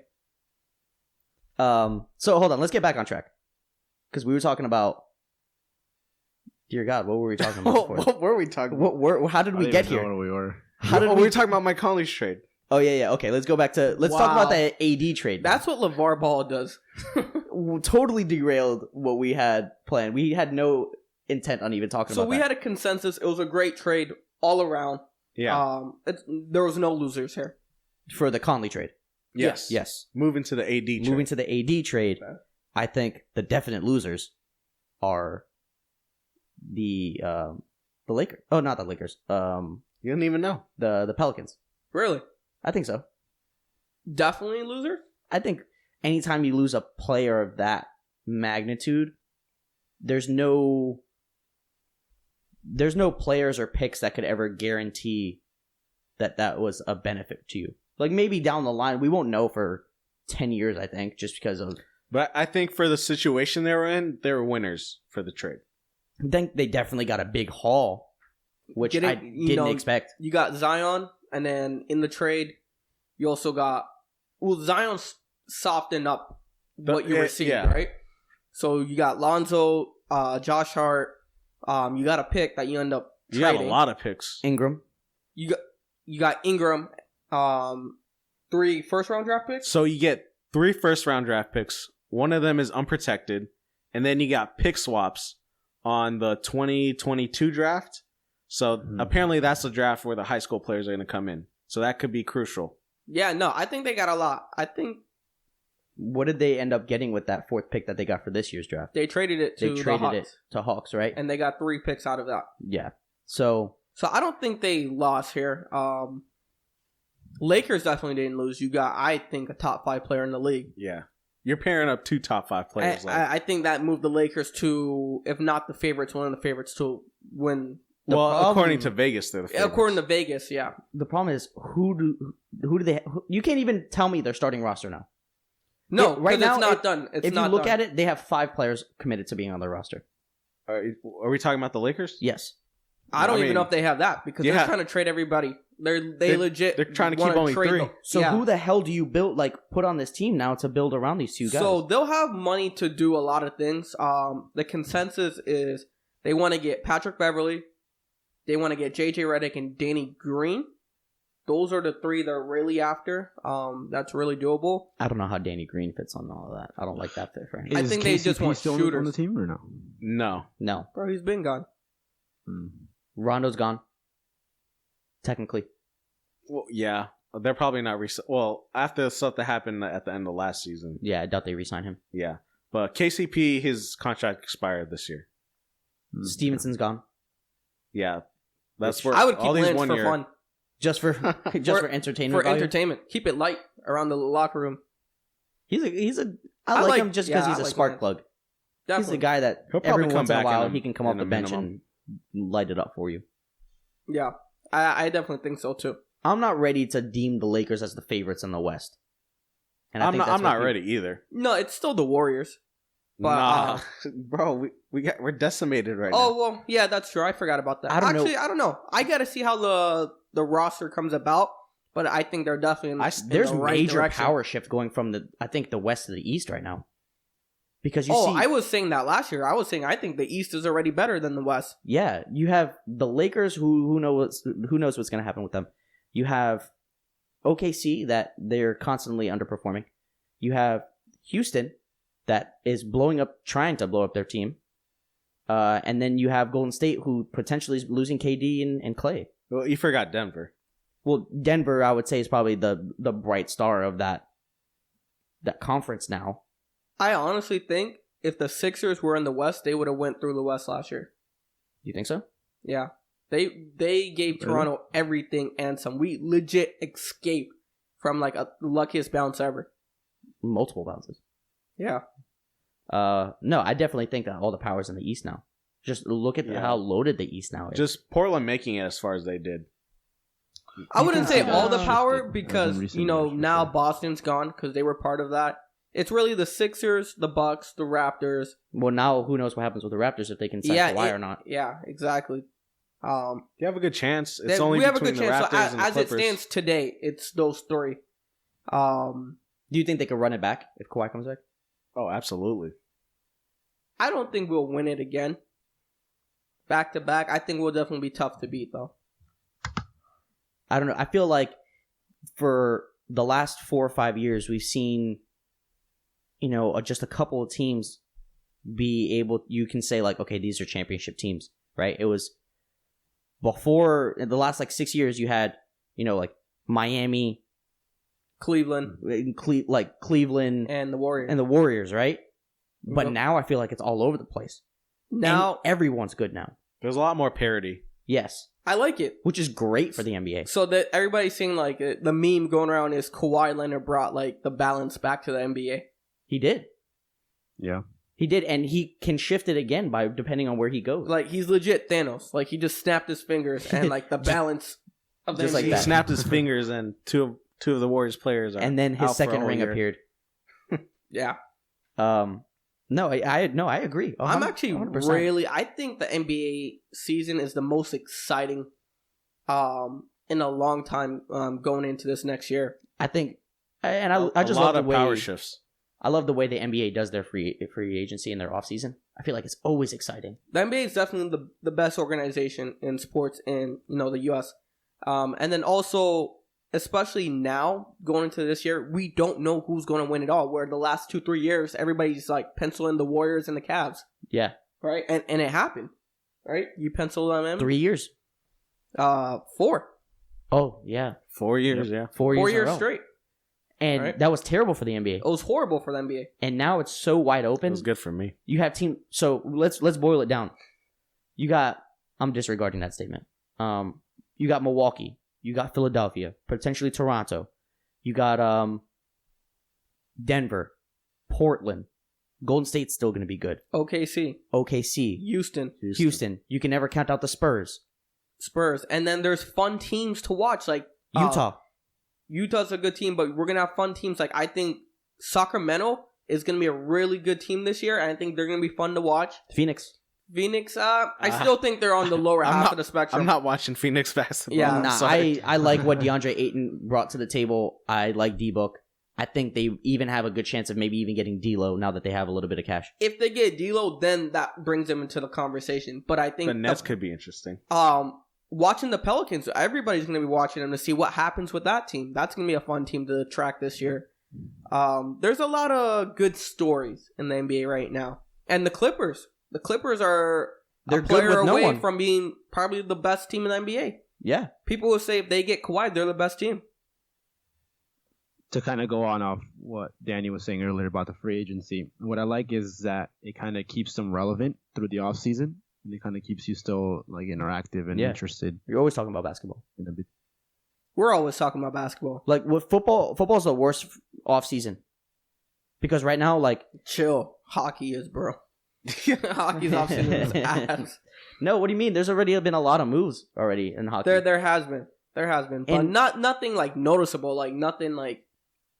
So hold on, let's get back on track. because we were talking about. Dear God, what were we talking about before? What were we talking about? How did I we don't get even know here? where we were. How did we were talking about Mike Conley's trade. Oh yeah. Okay, let's go back to. Let's talk about the AD trade. That's what LeVar Ball does. Totally derailed what we had planned. We had no intent on even talking So about we that. had a consensus. It was a great trade all around. Yeah. There was no losers here. For the Conley trade. Yes. Yes. Moving to the AD trade. Moving to the AD trade, Okay. I think the definite losers are the Lakers. Oh, not the Lakers. You didn't even know. The Pelicans. Really? I think so. Definitely losers? I think anytime you lose a player of that magnitude, there's no players or picks that could ever guarantee that was a benefit to you. Like maybe down the line, we won't know for 10 years, I think, just because of... But I think for the situation they were in, they were winners for the trade. I think they definitely got a big haul, which I didn't expect. You got Zion, and then in the trade, you also got... Well, Zion softened up what you were seeing, right? So you got Lonzo, Josh Hart. You got a pick that you end up You trading. got a lot of picks. Ingram. You got Ingram, 3 first-round draft picks. So you get 3 first-round draft picks. One of them is unprotected. And then you got pick swaps on the 2022 draft. So apparently that's the draft where the high school players are going to come in. So that could be crucial. Yeah, no, I think they got a lot. I think What did they end up getting with that 4th pick that they got for this year's draft? they traded it to They the traded Hawks, it to Hawks, right? and they got 3 picks out of that. Yeah. So I don't think they lost here. Lakers definitely didn't lose. You got, I think, a top 5 player in the league. Yeah. You're pairing up 2 top 5 players. I think that moved the Lakers to, if not the favorites, one of the favorites to win. According to Vegas, they're the favorites. According to Vegas, yeah. the problem is who do they? You can't even tell me their starting roster now. No, right now it's not done. It's if not you look done. at it, they have 5 players committed to being on their roster. Are we talking about the Lakers? Yes. I don't I even mean, know if they have that because yeah. they're trying to trade everybody. They legit. They're trying to wanna keep only trade 3. them. So Yeah. who the hell do you put on this team now to build around these 2 guys? So they'll have money to do a lot of things. The consensus is they want to get Patrick Beverly, they want to get JJ Redick and Danny Green. Those are the 3 they're really after. That's really doable. I don't know how Danny Green fits on all of that. I don't like that fit for him. I Is think they just KCP want still shooters. on the team or no? No. No. Bro, he's been gone. Rondo's gone. Technically. Well, yeah. They're probably not... after the stuff that happened at the end of last season. Yeah, I doubt they re-sign him. Yeah. But KCP, his contract expired this year. Stevenson's gone. Yeah. That's where I would keep all these Lance 1 for year... fun. Just for entertainment. For value. entertainment. Keep it light around the locker room. I like him just because yeah, he's I a like spark Lance. plug. Definitely. He's the guy that He'll probably every come once in a back while in a- he can come off in the a bench minimum. and light it up for you. Yeah. I definitely think so too. I'm not ready to deem the Lakers as the favorites in the West. And I I'm think not, that's I'm what not people- ready either. No, it's still the Warriors. But, nah. Bro, we're decimated right now. Oh, well, yeah, that's true. I forgot about that. I don't know. Actually, I don't know. I got to see how the roster comes about, but I think they're definitely in There's the right major direction. power shift going from the West to the East right now. Because you Oh, see, I was saying that last year. I was saying I think the East is already better than the West. yeah, you have the Lakers who knows what's going to happen with them. You have OKC that they're constantly underperforming. You have Houston that is trying to blow up their team. And then you have Golden State who potentially is losing KD and Clay. Well, you forgot Denver. Well, Denver, I would say, is probably the bright star of that conference now. I honestly think if the Sixers were in the West, they would have went through the West last year. You think so? Yeah. They gave Toronto everything and some. We legit escaped from like the luckiest bounce ever. Multiple bounces. Yeah. No, I definitely think that all the power's in the East now. Just look at how loaded the East now is. Just Portland making it as far as they did. I wouldn't can say see all that the power shifted because, in recent you know, years, for now sure. Boston's gone because they were part of that. It's really the Sixers, the Bucks, the Raptors. Well, now who knows what happens with the Raptors if they can sign Kawhi or not. Yeah, exactly. You have a good chance. It's Then only we have a between good the chance. Raptors So and the as it Clippers. stands today, it's those 3. Do you think they could run it back if Kawhi comes back? Oh, absolutely. I don't think we'll win it again. Back to back, I think we'll definitely be tough to beat, though. I don't know. I feel like for the last 4 or 5 years, we've seen, just a couple of teams be able. You can say like, okay, these are championship teams, right? It was before in the last like 6 years, you had, like Miami, Cleveland, Cleveland, and the Warriors. and the Warriors, right? But Yep. now I feel like it's all over the place. Now And everyone's good now. There's a lot more parity. Yes, I like it. which is great for the NBA. So that everybody's saying like the meme going around is Kawhi Leonard brought like the balance back to the NBA. He did. Yeah. He did, and he can shift it again by depending on where he goes. Like he's legit Thanos. Like he just snapped his fingers and like the balance of the Just like NBA. He that. snapped his fingers, and two of the Warriors players are And then his out for a second whole ring year. appeared. Yeah, No, I agree. I'm actually 100%. really. I think the NBA season is the most exciting, in a long time. Going into this next year. I think, and I just a lot love the of way power shifts. I love the way the NBA does their free agency and their off season. I feel like it's always exciting. The NBA is definitely the best organization in sports in the U.S. And then also, especially now going into this year, we don't know who's going to win it all. Where the last 2-3 years, everybody's like penciling the Warriors and the Cavs, Yeah, right? And it happened, right? You pencil them in 3 years. 4 Oh yeah, 4 years, yeah. 4 years, 4 in a years row. straight. And Right. that was terrible for the NBA. It was horrible for the NBA. And now it's so wide It open. was good for me. You have team. So let's boil it down. You got. I'm disregarding that statement. You got Milwaukee. You got Philadelphia. Potentially Toronto. You got Denver, Portland. Golden State's still going to be good. OKC, OKC, Houston, Houston. You can never count out the Spurs. Spurs, and then there's fun teams to watch like Utah. Utah's a good team, but we're gonna have fun teams. Like I think Sacramento is gonna be a really good team this year. And I think they're gonna be fun to watch. Phoenix. Phoenix, I still think they're on the lower I'm half not- of the spectrum. I'm not watching Phoenix basketball. Yeah. I'm Nah, sorry. I like what DeAndre Ayton brought to the table. I like D-Book. I think they even have a good chance of maybe even getting D'Lo now that they have a little bit of cash. If they get D'Lo, then that brings them into the conversation. But I think the Nets could be interesting. watching the Pelicans, everybody's going to be watching them to see what happens with that team. That's going to be a fun team to track this year. There's a lot of good stories in the NBA right now. And the Clippers. The Clippers are They're a good player with no away one. from being probably the best team in the NBA. Yeah. People will say if they get Kawhi, they're the best team. To kind of go on off what Danny was saying earlier about the free agency, what I like is that it kind of keeps them relevant through the off season, and it kind of keeps you still like interactive and Yeah. interested You're always talking about basketball. in a bit. We're always talking about basketball. Like with football's the worst off season. Because right now, like Chill. Hockey is, bro. Hockey's off season is ass. no, what do you mean? There's already been a lot of moves already in hockey. There has been. But And- nothing like noticeable. Like nothing like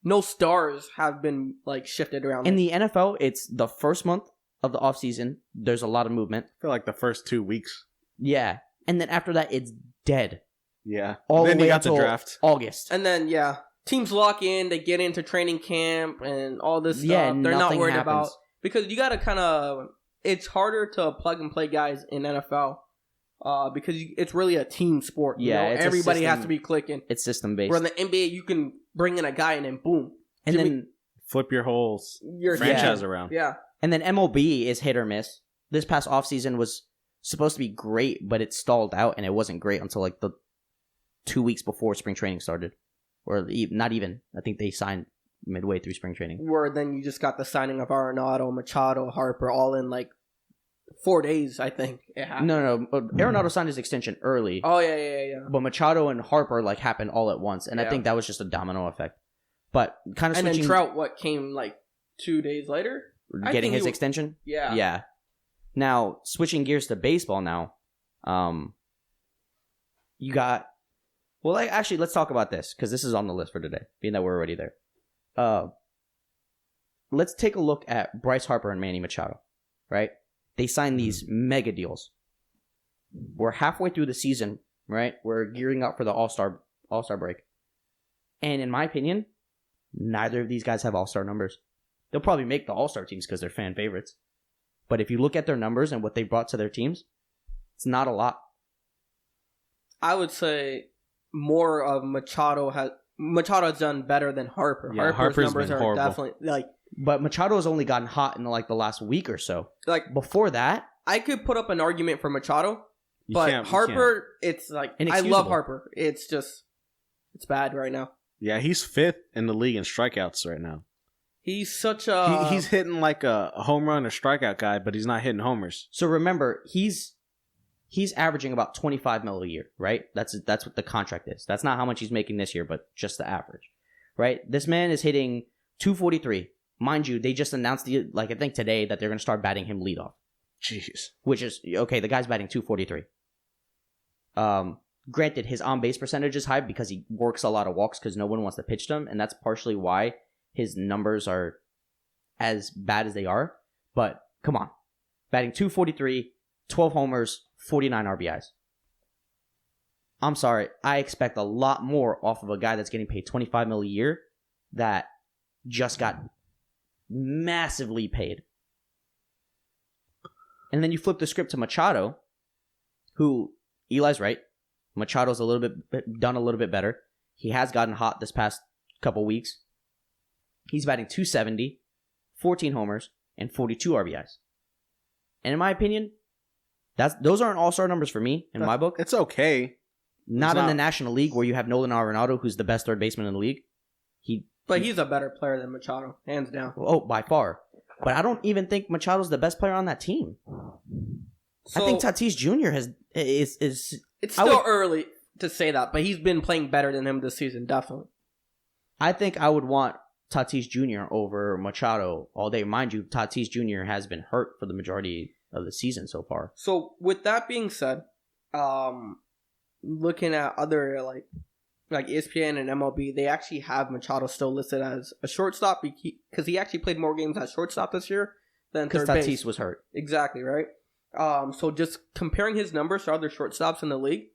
no stars have been like shifted around. In the NFL, it's the first month of the off season. There's a lot of movement. I feel like the first 2 weeks. Yeah. And then after that, it's dead. Yeah. All then the way you got the until draft. August. And then yeah, teams lock in, they get into training camp and all this stuff. Yeah, They're not nothing worried happens. about because you got to kind of. It's harder to plug and play guys in NFL because it's really a team sport. Yeah, you know? it's a Everybody has system. to be clicking. It's system based. Where in the NBA, you can bring in a guy and then boom, And Jimmy- then Flip your whole you're franchise yeah. around. Yeah, MLB is hit or miss. This past off season was supposed to be great, but it stalled out, and it wasn't great until like the 2 weeks before spring training started, or not even. I think they signed midway through spring training. where then you just got the signing of Arenado, Machado, Harper, all in like 4 days. I think it happened. No. Arenado signed his extension early, Oh yeah. but Machado and Harper like happened all at once, and I Yeah. think that was just a domino effect. But kind of And then switching, Trout, what came like 2 days later? I getting think his he- extension. Yeah. Yeah. Now switching gears to baseball now, you got. Well, actually, let's talk about this because this is on the list for today, being that we're already there. Let's take a look at Bryce Harper and Manny Machado. Right? They signed these mega deals. We're halfway through the season, right? We're gearing up for the All-Star break, and in my opinion, neither of these guys have All-Star numbers. They'll probably make the All-Star teams because they're fan favorites. But if you look at their numbers and what they brought to their teams, it's not a lot. I would say more of Machado has done better than Harper. Yeah, Harper's numbers been are horrible. definitely But Machado has only gotten hot in the last week or so. Before that, I could put up an argument for Machado, You but can't- you Harper, it's I Inexcusable. love Harper. It's bad right now. Yeah, he's 5th in the league in strikeouts right now. He's such a He's hitting like a home run or strikeout guy, but he's not hitting homers. so remember, he's averaging about $25 million a year, right? That's what the contract is. That's not how much he's making this year, but just the average, right? This man is hitting 243. Mind you, they just announced I think today that they're going to start batting him leadoff, Jeez. which is okay. The guy's batting 243. Granted, his on base percentage is high because he works a lot of walks because no one wants to pitch to him, and that's partially why his numbers are as bad as they are. But come on, batting 243, 12 homers, 49 RBIs. I'm sorry, I expect a lot more off of a guy that's getting paid $25 million a year that just got massively paid. And then you flip the script to Machado, who Eli's right. Machado's done a little bit better. He has gotten hot this past couple weeks. He's batting 270, 14 homers, and 42 RBIs. And in my opinion, those aren't all-star numbers for me in my book. It's okay. Not in not- the National League where you have Nolan Arenado, who's the best third baseman in the league. but he's a better player than Machado, hands down. Oh, by far. But I don't even think Machado's the best player on that team. I think Tatis Jr. is it's still early to say that, but he's been playing better than him this season, definitely. I think I would want Tatis Jr. over Machado all day. Mind you, Tatis Jr. has been hurt for the majority of the season so far. So with that being said, looking at other like ESPN and MLB, they actually have Machado still listed as a shortstop because he actually played more games at shortstop this year than Because third Tatis base. was hurt. Exactly, right? So just comparing his numbers to other shortstops in the league,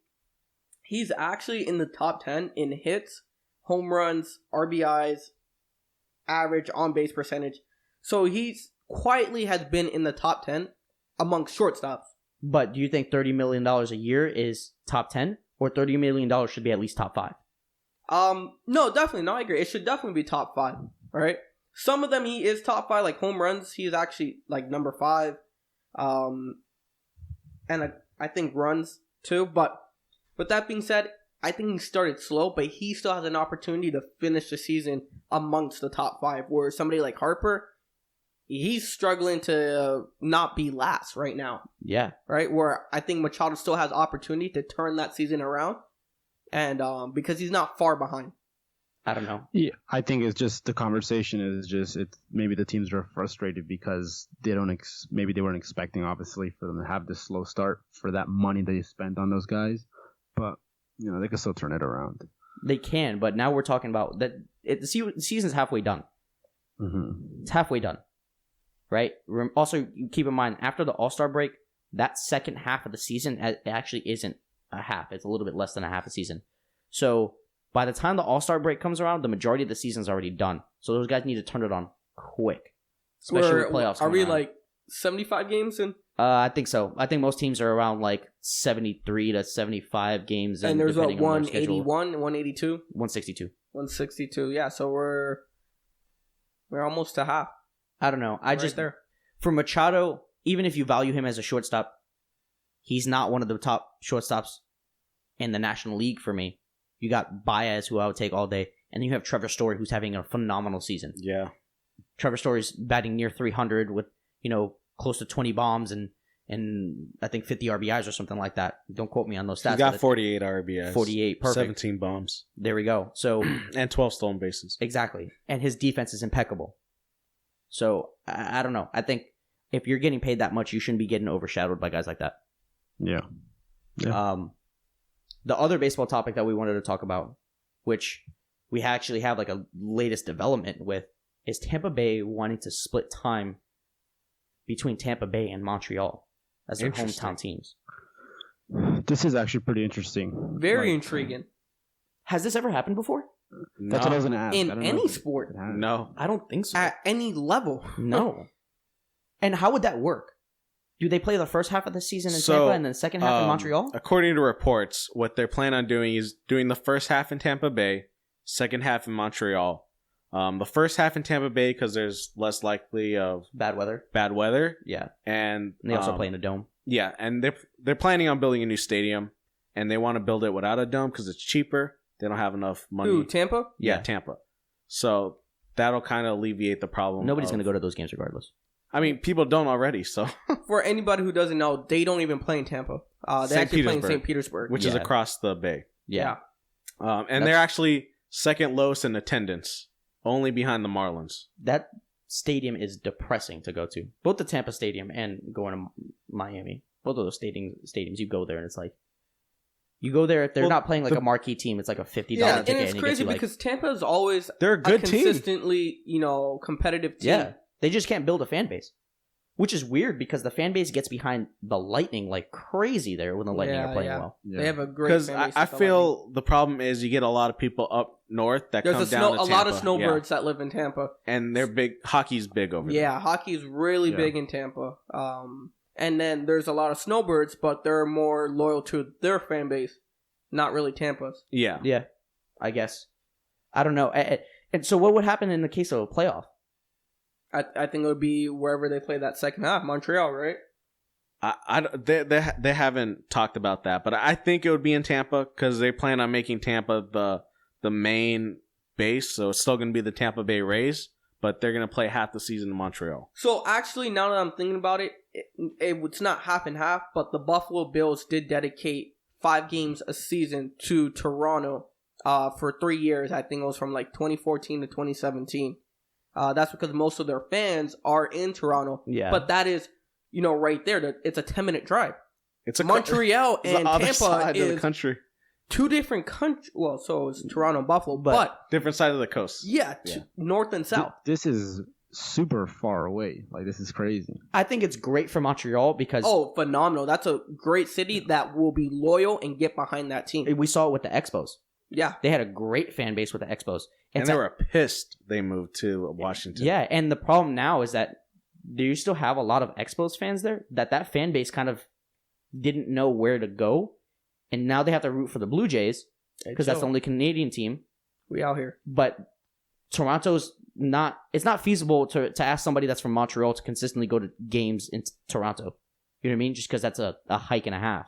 he's actually in the top 10 in hits, home runs, RBIs, average on-base percentage. So he's quietly has been in the top 10 amongst shortstops. But do you think $30 million a year is top 10? Or $30 million should be at least top 5? No, definitely. No, I agree. It should definitely be top 5, all right? Some of them he is top 5, like home runs. He's actually like number 5. And I think runs too. But with that being said, I think he started slow, but he still has an opportunity to finish the season amongst the top 5. Where somebody like Harper, he's struggling to not be last right now, Yeah. right? Where I think Machado still has opportunity to turn that season around, and because he's not far behind. I don't know. Yeah, I think it's just the conversation is just it's maybe the teams are frustrated because they don't maybe they weren't expecting obviously for them to have this slow start for that money they spent on those guys, but they can still turn it around. They can, but now we're talking about that. The season's halfway done. Mm-hmm. It's halfway done, right? Also, you keep in mind after the All-Star break, that second half of the season actually isn't a half. It's a little bit less than a half a season. So by the time the All-Star break comes around, the majority of the season's already done. So those guys need to turn it on quick, especially with playoffs. Are we coming around. like 75 games in? I think so. I think most teams are around like 73 to 75 games. And there's what, depending on their schedule. 181, 182, 162. 162. Yeah, so we're almost to half. I don't know. There. For Machado, even if you value him as a shortstop, he's not one of the top shortstops in the National League for me. You got Baez, who I would take all day, and then you have Trevor Story, who's having a phenomenal season. Yeah. Trevor Story's batting near 300 with, close to 20 bombs and I think 50 RBIs or something like that. Don't quote me on those stats. He got 48 RBIs. 48, perfect. 17 bombs. There we go. So And 12 stolen bases. exactly. And his defense is impeccable. So I don't know. I think if you're getting paid that much, you shouldn't be getting overshadowed by guys like that. Yeah. The other baseball topic that we wanted to talk about, which we actually have like a latest development with, is Tampa Bay wanting to split time between Tampa Bay and Montreal as their hometown teams. This is actually pretty interesting. Very intriguing. Has this ever happened before? That's what I was going to ask. In I don't know any if sport. it has. No. I don't think so. At any level. No. And how would that work? Do they play the first half of the season in So, Tampa and then the second half in Montreal? According to reports, what they're planning on doing is doing the first half in Tampa Bay, second half in Montreal. The first half in Tampa Bay because there's less likely of Bad weather. Yeah, and And they also play in a dome. Yeah, and they're planning on building a new stadium, and they want to build it without a dome because it's cheaper. They don't have enough money. Who, Tampa? Yeah, Tampa. So that'll kind of alleviate the problem. Nobody's going to go to those games regardless. I mean, people don't already, so For anybody who doesn't know, they don't even play in Tampa. They St. actually play in Petersburg. St. Petersburg. which is Yeah. across the bay. Yeah. And they're actually second lowest in attendance, only behind the Marlins. That stadium is depressing to go to. Both the Tampa Stadium and going to Miami. Both of those stadiums, you go there and it's like, you go there, if they're not playing like a marquee team, it's like a $50 Yeah, ticket. and it's it crazy gets you, like, because Tampa is always They're a a good team. consistently, competitive team. yeah, they just can't build a fan base. Which is weird because the fan base gets behind the Lightning like crazy there when the Lightning are playing well. Yeah. They have a great Because fan base I with the Lightning. feel the problem is you get a lot of people up north that There's come down to a Tampa. lot of snowbirds that live in Tampa. And they're big. Hockey's big over there. Yeah, hockey is really Yeah. big in Tampa. And then there's a lot of snowbirds, but they're more loyal to their fan base, not really Tampa's. Yeah. Yeah, I guess. I don't know. And so what would happen in the case of a playoff? I think it would be wherever they play that second half, Montreal, right? They haven't talked about that, but I think it would be in Tampa because they plan on making Tampa the main base, so it's still going to be the Tampa Bay Rays, but they're going to play half the season in Montreal. So actually, now that I'm thinking about it, it's not half and half, but the Buffalo Bills did dedicate 5 games a season to Toronto for 3 years. I think it was from like 2014 to 2017. That's because most of their fans are in Toronto. Yeah. But that is, right there. It's a 10-minute drive. It's a Montreal it's the and other Tampa side of the is country, two different countries. Well, so it's Toronto and Buffalo, but different side of the coast. yeah, north and south. This is super far away. Like, this is crazy. I think it's great for Montreal because Oh, phenomenal. That's a great city that will be loyal and get behind that team. we saw it with the Expos. Yeah. They had a great fan base with the Expos. And they were pissed they moved to Washington. Yeah, and the problem now is that do you still have a lot of Expos fans there? That fan base kind of didn't know where to go, and now they have to root for the Blue Jays because that's the only Canadian team. We out here. But Toronto's not. It's not feasible to ask somebody that's from Montreal to consistently go to games in Toronto. You know what I mean? Just because that's a hike and a half.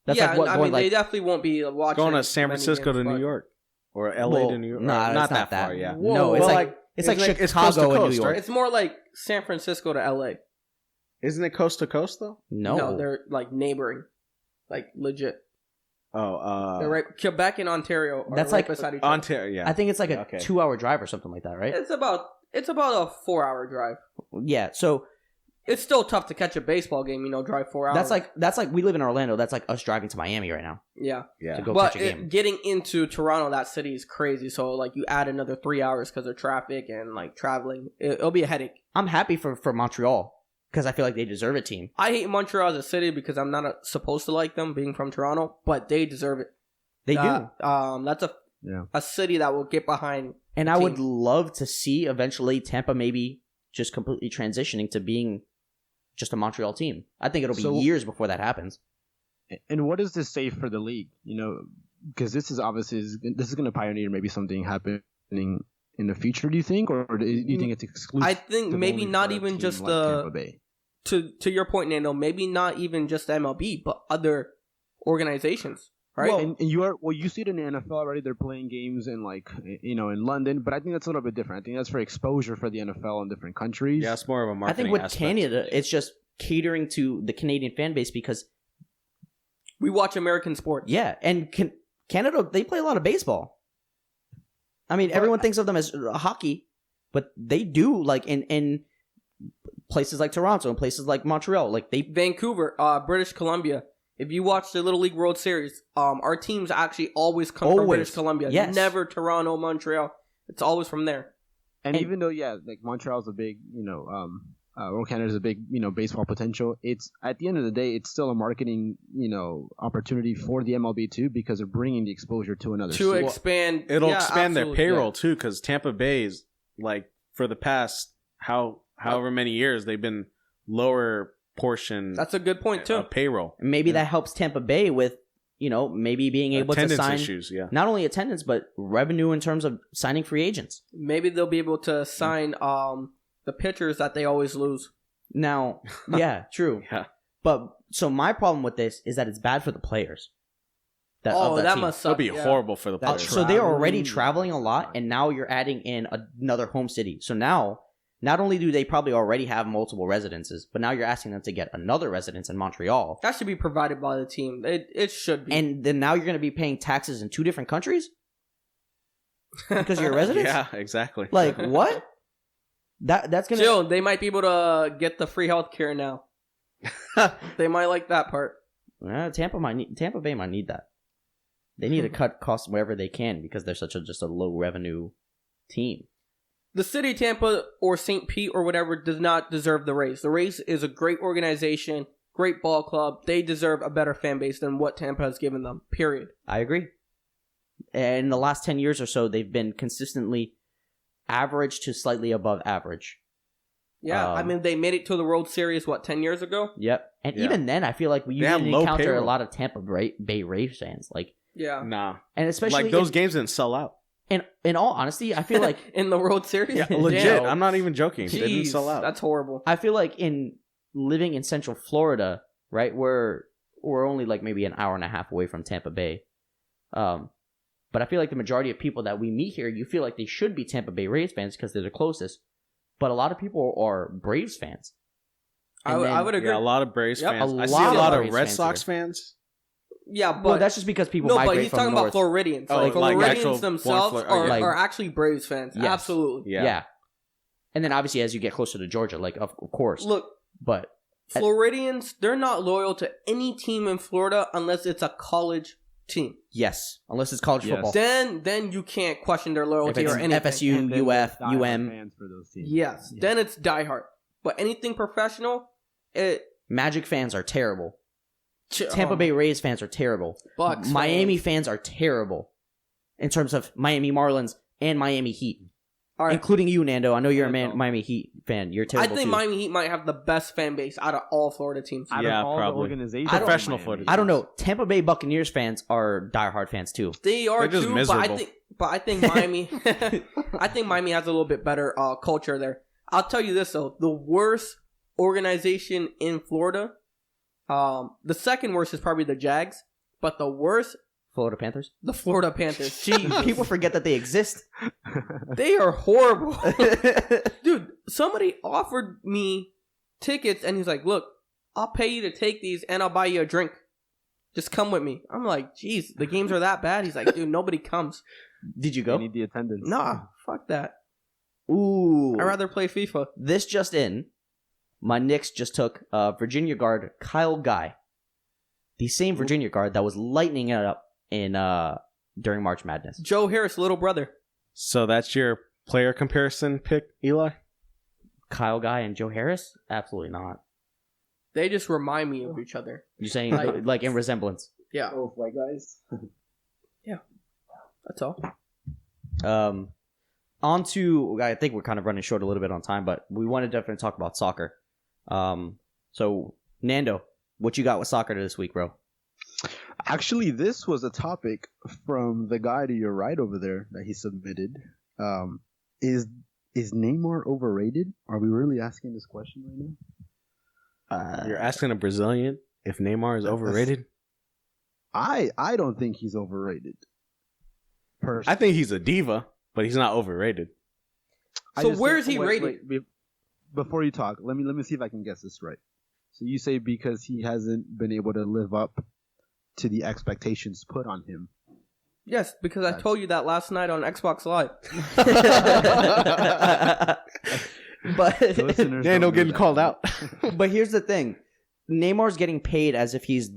That's yeah, like what, I going mean, they definitely won't be watching. Going to San many Francisco games, to New but- York or LA Well, to New York. nah, not it's not that far. that. Yeah. Whoa, No, it's well, like it's like isn't it- it's Chicago coast to and New coast, York. right? It's more like San Francisco to LA. Isn't it coast to coast though? No, They're like neighboring. Like legit. Oh, They're right. Quebec and Ontario are That's right like beside each other. Ontario. Yeah. I think it's like a Okay. 2-hour drive or something like that, right? It's about a 4-hour drive. Yeah. So It's still tough to catch a baseball game, drive 4 hours. that's like we live in Orlando. That's like us driving to Miami right now yeah. Yeah. to go But catch a game. getting into Toronto, that city is crazy. So like you add another 3 hours because of traffic and like traveling. It'll be a headache. I'm happy for Montreal because I feel like they deserve a team. I hate Montreal as a city because I'm not supposed to like them being from Toronto, but they deserve it. They do. That's a city that will get behind. And the I would team. love to see eventually Tampa maybe just completely transitioning to being just a Montreal team. I think it'll be So- years before that happens. And what does this say for the league? Because this is going to pioneer maybe something happening in the future. Do you think, or do you think it's exclusive? I think maybe only not for a even team just like Tampa Bay? to your point, Nando. Maybe not even just MLB, but other organizations, right? Well, and you see it in the NFL already. They're playing games in in London, but I think that's a little bit different. I think that's for exposure for the NFL in different countries. Yeah, it's more of a I marketing think with aspect. Canada, it's just catering to the Canadian fan base because, we watch American sports. yeah, and Canada, they play a lot of baseball. I mean, everyone thinks of them as hockey, but they do, like, in places like Toronto and places like Montreal. Like, they Vancouver, British Columbia. If you watch the Little League World Series, our teams actually always come from Always. British Columbia. Yes. Never Toronto, Montreal. It's always from there. And even though, like Montreal's a big, Canada's a big, baseball potential. It's at the end of the day, it's still a marketing, opportunity for the MLB too, because they're bringing the exposure to another. To city. expand, It'll yeah, expand their absolutely, payroll yeah. too, because Tampa Bay's like for the past however many years they've been lower portion. That's a good point too. Payroll. Maybe that helps Tampa Bay with, maybe being able Attendance to sign issues, yeah. not only attendance but revenue in terms of signing free agents. Maybe they'll be able to sign the pitchers that they always lose. Now, yeah, true. Yeah. But so my problem with this is that it's bad for the players. Of That team. must It'll suck. be yeah. horrible for the That players. So they're already Traveling, traveling a lot, and now you're adding in another home city. So now, not only do they probably already have multiple residences, but now you're asking them to get another residence in Montreal. That should be provided by the team. It should be. And then now you're going to be paying taxes in 2 different countries? Because you're a resident? Yeah, exactly. Like, what? That's going to... Still, they might be able to get the free healthcare now. They might like that part. Tampa Bay might need that. They need to cut costs wherever they can because they're just a low revenue team. The city of Tampa or St. Pete or whatever does not deserve the Rays. The Rays is a great organization, great ball club. They deserve a better fan base than what Tampa has given them, period. I agree. And in the last 10 years or so, they've been consistently average to slightly above average. Yeah, I mean, they made it to the World Series, 10 years ago? Yep. And Yeah. even then, I feel like we They have usually low encounter payroll. a lot of Tampa Bay Rays fans. Like, Yeah. Nah. and especially Like, those games didn't sell out. in all honesty, I feel like In the World Series? Yeah, legit. Damn. I'm not even joking. They didn't Jeez, sell out. that's horrible. I feel like in living in Central Florida, right, we're only like maybe an hour and a half away from Tampa Bay. But I feel like the majority of people that we meet here, you feel like they should be Tampa Bay Rays fans because they're the closest. But a lot of people are Braves fans. I would agree. Yeah, a lot of Braves Yep. fans. A I see lot a of lot of Braves Red fans Sox here. fans. Yeah, but Well, that's just because people no, migrate but he's from talking north. about Floridians. Oh, Like, like Floridians actual themselves born Flor- okay. are actually Braves fans. Yes. Absolutely. Yeah. And then obviously as you get closer to Georgia, like of course. Look, But Floridians, they're not loyal to any team in Florida unless it's a college team. yes, unless it's college Yes. football. Then you can't question their If loyalty it's or anything. FSU, And then UF, there's diehard UM, fans for those teams. Yes, Yeah. then it's diehard. But anything professional, Magic fans are terrible. Tampa Bay Rays fans are terrible. Bucks Miami fans. fans are terrible in terms of Miami Marlins and Miami Heat, All right. including you, Nando. I know you're a NFL. Miami Heat fan. You're I terrible think too. Miami Heat might have the best fan base out of all Florida teams. Out Yeah, of all probably. the organizations, I don't- Professional Miami. footage. I don't know. Tampa Bay Buccaneers fans are diehard fans too. They are They're just too, miserable. but I think Miami, I think Miami has a little bit better culture there. I'll tell you this though, the worst organization in Florida, the second worst is probably the Jags, but the worst, Florida Panthers. the Florida Panthers. Jeez, People forget that they exist. they are horrible, dude. Somebody offered me tickets, and he's like, "Look, I'll pay you to take these, and I'll buy you a drink. Just come with me." I'm like, "Geez, the games are that bad?" He's like, "Dude, nobody comes." Did you They go? need the attendance. Nah, fuck that. Ooh. I'd rather play FIFA. This just in. My Knicks just took Virginia guard Kyle Guy, the same Virginia guard that was lighting it up in during March Madness. Joe Harris, little brother. So that's your player comparison pick, Eli? Kyle Guy and Joe Harris? Absolutely not. They just remind me of each other. You're saying like in resemblance. Yeah, Oh, white guys. that's all. On to, I think we're kind of running short a little bit on time, but we want to definitely talk about soccer. So Nando, what you got with soccer this week, bro? Actually, this was a topic from the guy to your right over there that he submitted. Is Neymar overrated? Are we really asking this question right now? You're asking a Brazilian if Neymar is overrated? I don't think he's overrated. I think he's a diva, but he's not overrated. So where is he rated? Before you talk, let me see if I can guess this right. So you say because he hasn't been able to live up to the expectations put on him. Yes, because I told you that last night on Xbox Live. But Listeners Nando don't know getting that. called out. but here's the thing. Neymar's getting paid as if he's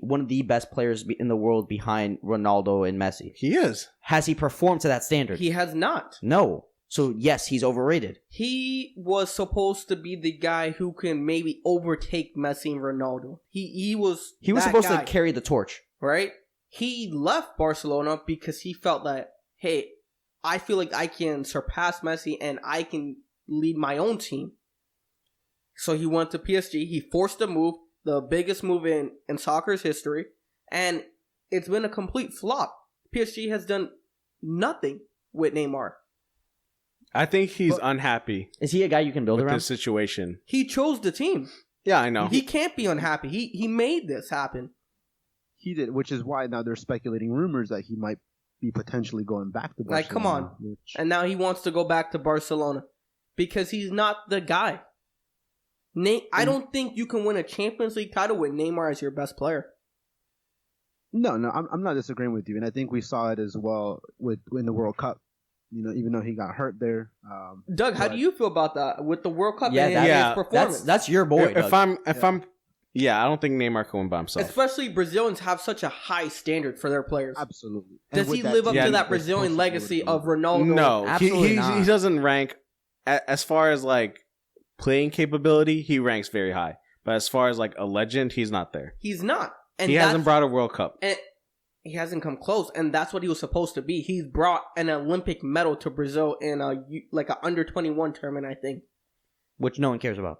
one of the best players in the world behind Ronaldo and Messi. He is. Has he performed to that standard? He has not. No. So yes, he's overrated. He was supposed to be the guy who can maybe overtake Messi and Ronaldo. He was He was that supposed guy, to carry the torch. right? He left Barcelona because he felt that, hey, I feel like I can surpass Messi and I can lead my own team. So he went to PSG. He forced a move, the biggest move in soccer's history, and it's been a complete flop. PSG has done nothing with Neymar. I think he's unhappy Is he a guy you can build with around? this situation. He chose the team. Yeah, I know. He can't be unhappy. He made this happen. He did, which is why now they're speculating rumors that he might be potentially going back to Barcelona. Like, come on. And now he wants to go back to Barcelona because he's not the guy. I don't think you can win a Champions League title with Neymar as your best player. No, I'm not disagreeing with you, and I think we saw it as well in the World Cup. Even though he got hurt there. Doug, how do you feel about that with the World Cup Yeah, and yeah, his performance? That's your boy. If Doug. I don't think Neymar can win by himself. Especially Brazilians have such a high standard for their players. Absolutely. Does he live up to that Brazilian legacy of Ronaldo? No, Absolutely not. he doesn't rank as far as like playing capability. He ranks very high, but as far as like a legend, he's not there. He's not. And He hasn't brought a World Cup. And he hasn't come close, and that's what he was supposed to be. He's brought an Olympic medal to Brazil in a under-21 tournament, I think. Which no one cares about.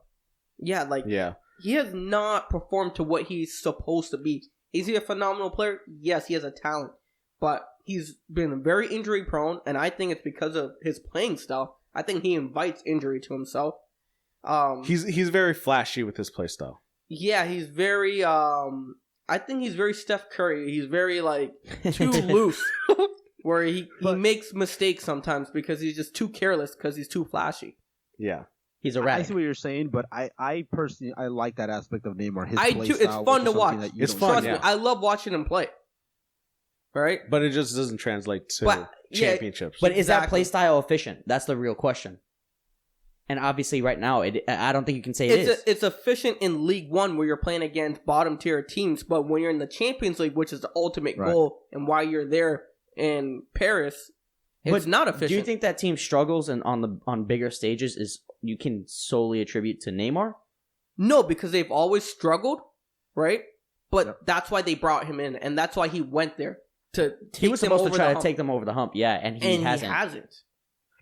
Yeah, he has not performed to what he's supposed to be. Is he a phenomenal player? Yes, he has a talent, but he's been very injury prone, and I think it's because of his playing style. I think he invites injury to himself. He's very flashy with his play style. Yeah, he's very. I think he's very Steph Curry. He's very too loose, where he makes mistakes sometimes because he's just too careless because he's too flashy. Yeah. He's a I rat. see what you're saying, but I personally I like that aspect of Neymar. His I play do. It's style, fun which to is watch. something that you It's don't fun, see. Trust yeah. me, I love watching him play. Right? But it just doesn't translate to But, yeah, championships. But is that Exactly. play style efficient? That's the real question. And obviously, right now, I don't think you can say it is. It's efficient in League One where you're playing against bottom tier teams, but when you're in the Champions League, which is the ultimate Right. goal, and why you're there in Paris, it's not efficient. Do you think that team struggles and on bigger stages is you can solely attribute to Neymar? No, because they've always struggled, right? But Yep. that's why they brought him in, and that's why he went there to take He was them supposed to over try the to hump. take them over the hump, yeah, and he and hasn't. he hasn't.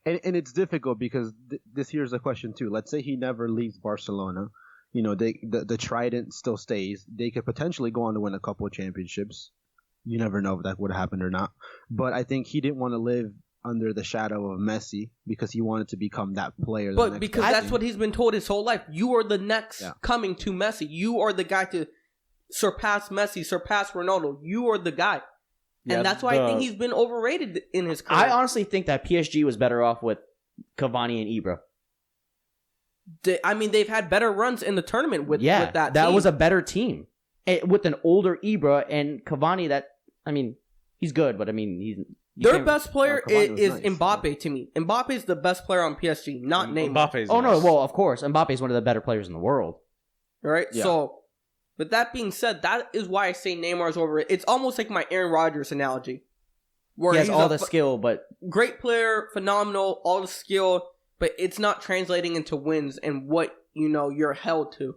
And it's difficult because here's a question too. Let's say he never leaves Barcelona. The trident still stays. They could potentially go on to win a couple of championships. You never know if that would have happened or not. But I think he didn't want to live under the shadow of Messi because he wanted to become that player. But because that's what he's been told his whole life. You are the next coming to Messi. You are the guy to surpass Messi, surpass Ronaldo. You are the guy. And that's why I think he's been overrated in his career. I honestly think that PSG was better off with Cavani and Ibra. They've had better runs in the tournament with that team. That was a better team. With an older Ibra and Cavani he's good, but their best player Cavani was is nice, Mbappe to me. Mbappe is the best player on PSG, not Neymar. Mbappe's Oh, no, nice. well, of course. Mbappe is one of the better players in the world. Right? Yeah. So, with that being said, that is why I say Neymar's overrated. It's almost like my Aaron Rodgers analogy. Where He has he's all a the skill, but great player, phenomenal, all the skill, but it's not translating into wins and what, you're held to.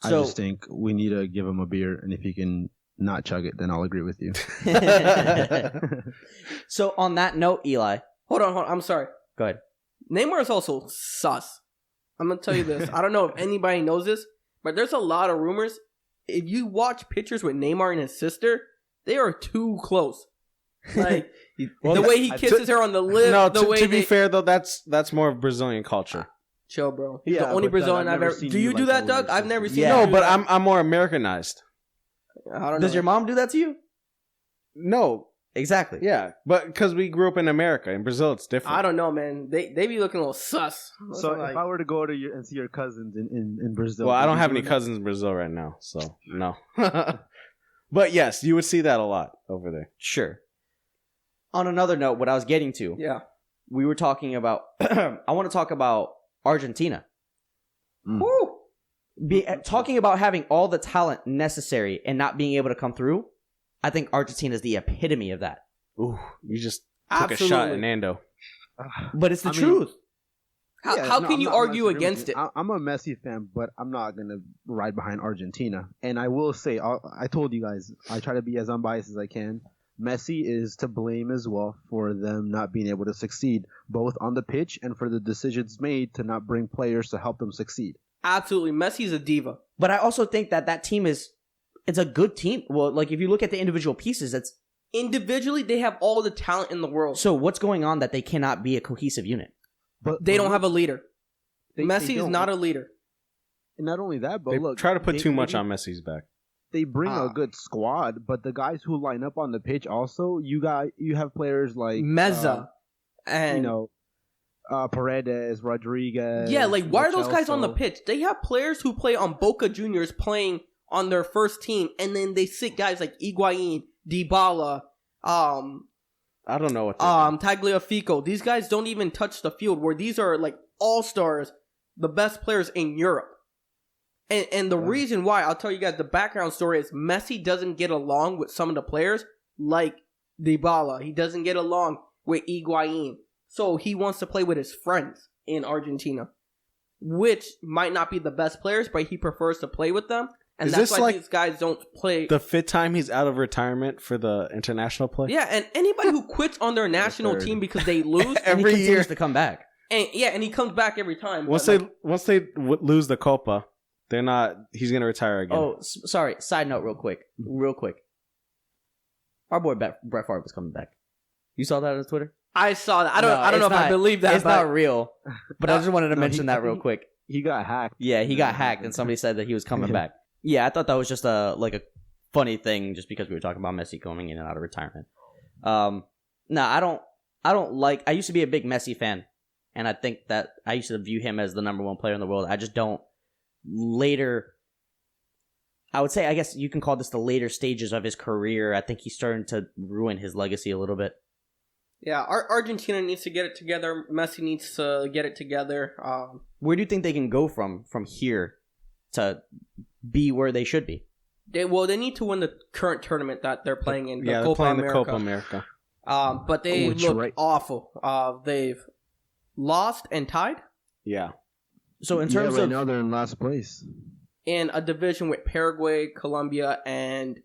I just think we need to give him a beer, and if he can not chug it, then I'll agree with you. So on that note, Eli, Hold on, I'm sorry. go ahead. Neymar is also sus. I'm going to tell you this. I don't know if anybody knows this, but there's a lot of rumors. If you watch pictures with Neymar and his sister, they are too close. Like, the way he kisses her on the lip, No, the way to be fair though, that's more of Brazilian culture. Chill, bro. He's Yeah, the only but Doug, Brazilian I've I've never ever... seen Do you you do like that, that with Doug? your I've never sister. seen Yeah. you No, do but that. I'm more Americanized. I don't know. Does your mom do that to you? No, Exactly. yeah, but because we grew up in America, in Brazil, it's different. I don't know, man. They be looking a little sus. So Like, if I were to go to and see your cousins in Brazil, Well, I would don't you have do any that? cousins in Brazil right now, so no. But yes, you would see that a lot over there. Sure. On another note, what I was getting to, yeah. we were talking about, I want to talk about Argentina. Woo! Talking about having all the talent necessary and not being able to come through, I think Argentina is the epitome of that. Ooh, you just took a shot at Nando. But it's the I mean, truth. How Yeah, can I'm you not argue disagreeing with against you. it? I'm a Messi fan, but I'm not gonna ride behind Argentina. And I will say, I told you guys, I try to be as unbiased as I can. Messi is to blame as well for them not being able to succeed, both on the pitch and for the decisions made to not bring players to help them succeed. Absolutely. Messi's a diva. But I also think that team it's a good team. Well, like if you look at the individual pieces, it's Individually, they have all the talent in the world. so what's going on that they cannot be a cohesive unit? But They don't have a leader. they Messi is don't. not a leader. And not only that, but They look, try to put they- too much they- on Messi's back. They bring Ah. a good squad, but the guys who line up on the pitch also, you have players like Meza. And you know, Paredes, Rodriguez. yeah, like why are those guys on the Lo Celso. pitch? They have players who play on Boca Juniors playing on their first team, and then they sit guys like Higuain, Dybala, I don't know what they're doing. Tagliafico. These guys don't even touch the field. Where these are like all stars, the best players in Europe. And the reason why, I'll tell you guys the background story is Messi doesn't get along with some of the players like Dybala. He doesn't get along with Higuain. So he wants to play with his friends in Argentina, which might not be the best players, but he prefers to play with them. And Is that's this why like these guys don't play. The fifth time he's out of retirement for the international play. Yeah, and anybody who quits on their national third. team because they lose, And he Every continues year. to come back. and he comes back every time. Once but, they lose the Copa, they're not. He's gonna retire again. Oh, sorry. Side note, real quick. Our boy Brett Favre was coming back. You saw that on Twitter? I saw that. I don't know it's if I not- believe that. It's but not real. But I just wanted to No, mention he- that real quick. He got hacked. Yeah, he got hacked, and somebody said that he was coming back. Yeah, I thought that was just a funny thing, just because we were talking about Messi coming in and out of retirement. I don't like. I used to be a big Messi fan, and I think that I used to view him as the number one player in the world. I just don't. Later, I would say, I guess you can call this the later stages of his career. I think he's starting to ruin his legacy a little bit. Yeah, Argentina needs to get it together. Messi needs to get it together. Where do you think they can go from here to be where they should be? They need to win the current tournament that they're playing in. The yeah, they're Copa playing America. the Copa America. But they Which look right- awful. They've lost and tied Yeah, So in terms right of now they're in last place. in a division with Paraguay, Colombia, and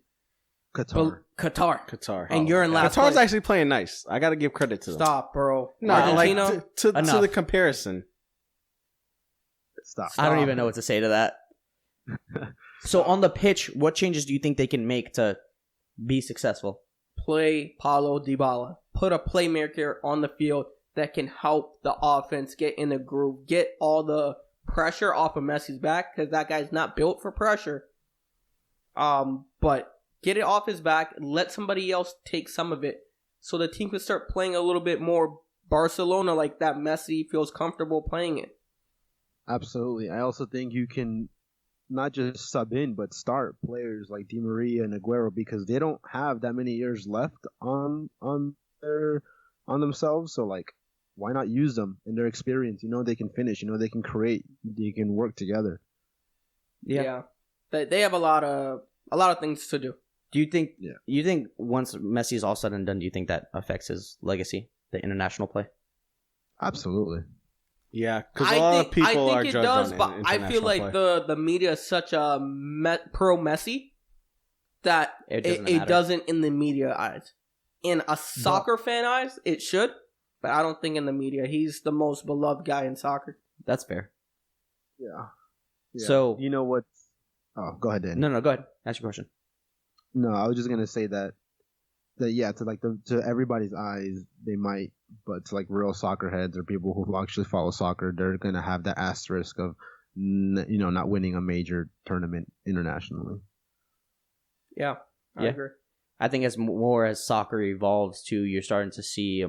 Qatar. Qatar. Qatar. And you're in last Qatar's place. actually playing nice. I got to give credit to them. Stop, bro. No, Argentina. like to Enough. the comparison. Stop. I don't even know what to say to that. So on the pitch, what changes do you think they can make to be successful? Play Paulo Dybala. Put a playmaker on the field that can help the offense get in the groove. Get all the pressure off of Messi's back, because that guy's not built for pressure. But get it off his back. Let somebody else take some of it, so the team can start playing a little bit more Barcelona like that Messi feels comfortable playing it. Absolutely. I also think you can not just sub in, but start players like Di Maria and Aguero, because they don't have that many years left on themselves. So like, why not use them and their experience? They can finish. They can create. They can work together. Yeah. They have a lot of things to do. Do you think? Yeah. You think once Messi is all said and done, do you think that affects his legacy, the international play? Absolutely. Yeah, because a lot of people are judged on but I feel international like play. the media is such a pro Messi that it doesn't in the media eyes. In a soccer fan eyes, it should, but I don't think in the media. He's the most beloved guy in soccer. That's fair. Yeah. So- you know what? Oh, go ahead, Dan. No, go ahead. Ask your question. No, I was just gonna say that yeah, to everybody's eyes, they might, but to like real soccer heads or people who actually follow soccer, they're gonna have that asterisk of not winning a major tournament internationally. Yeah, I Yeah. agree. I think as soccer evolves too, you're starting to see.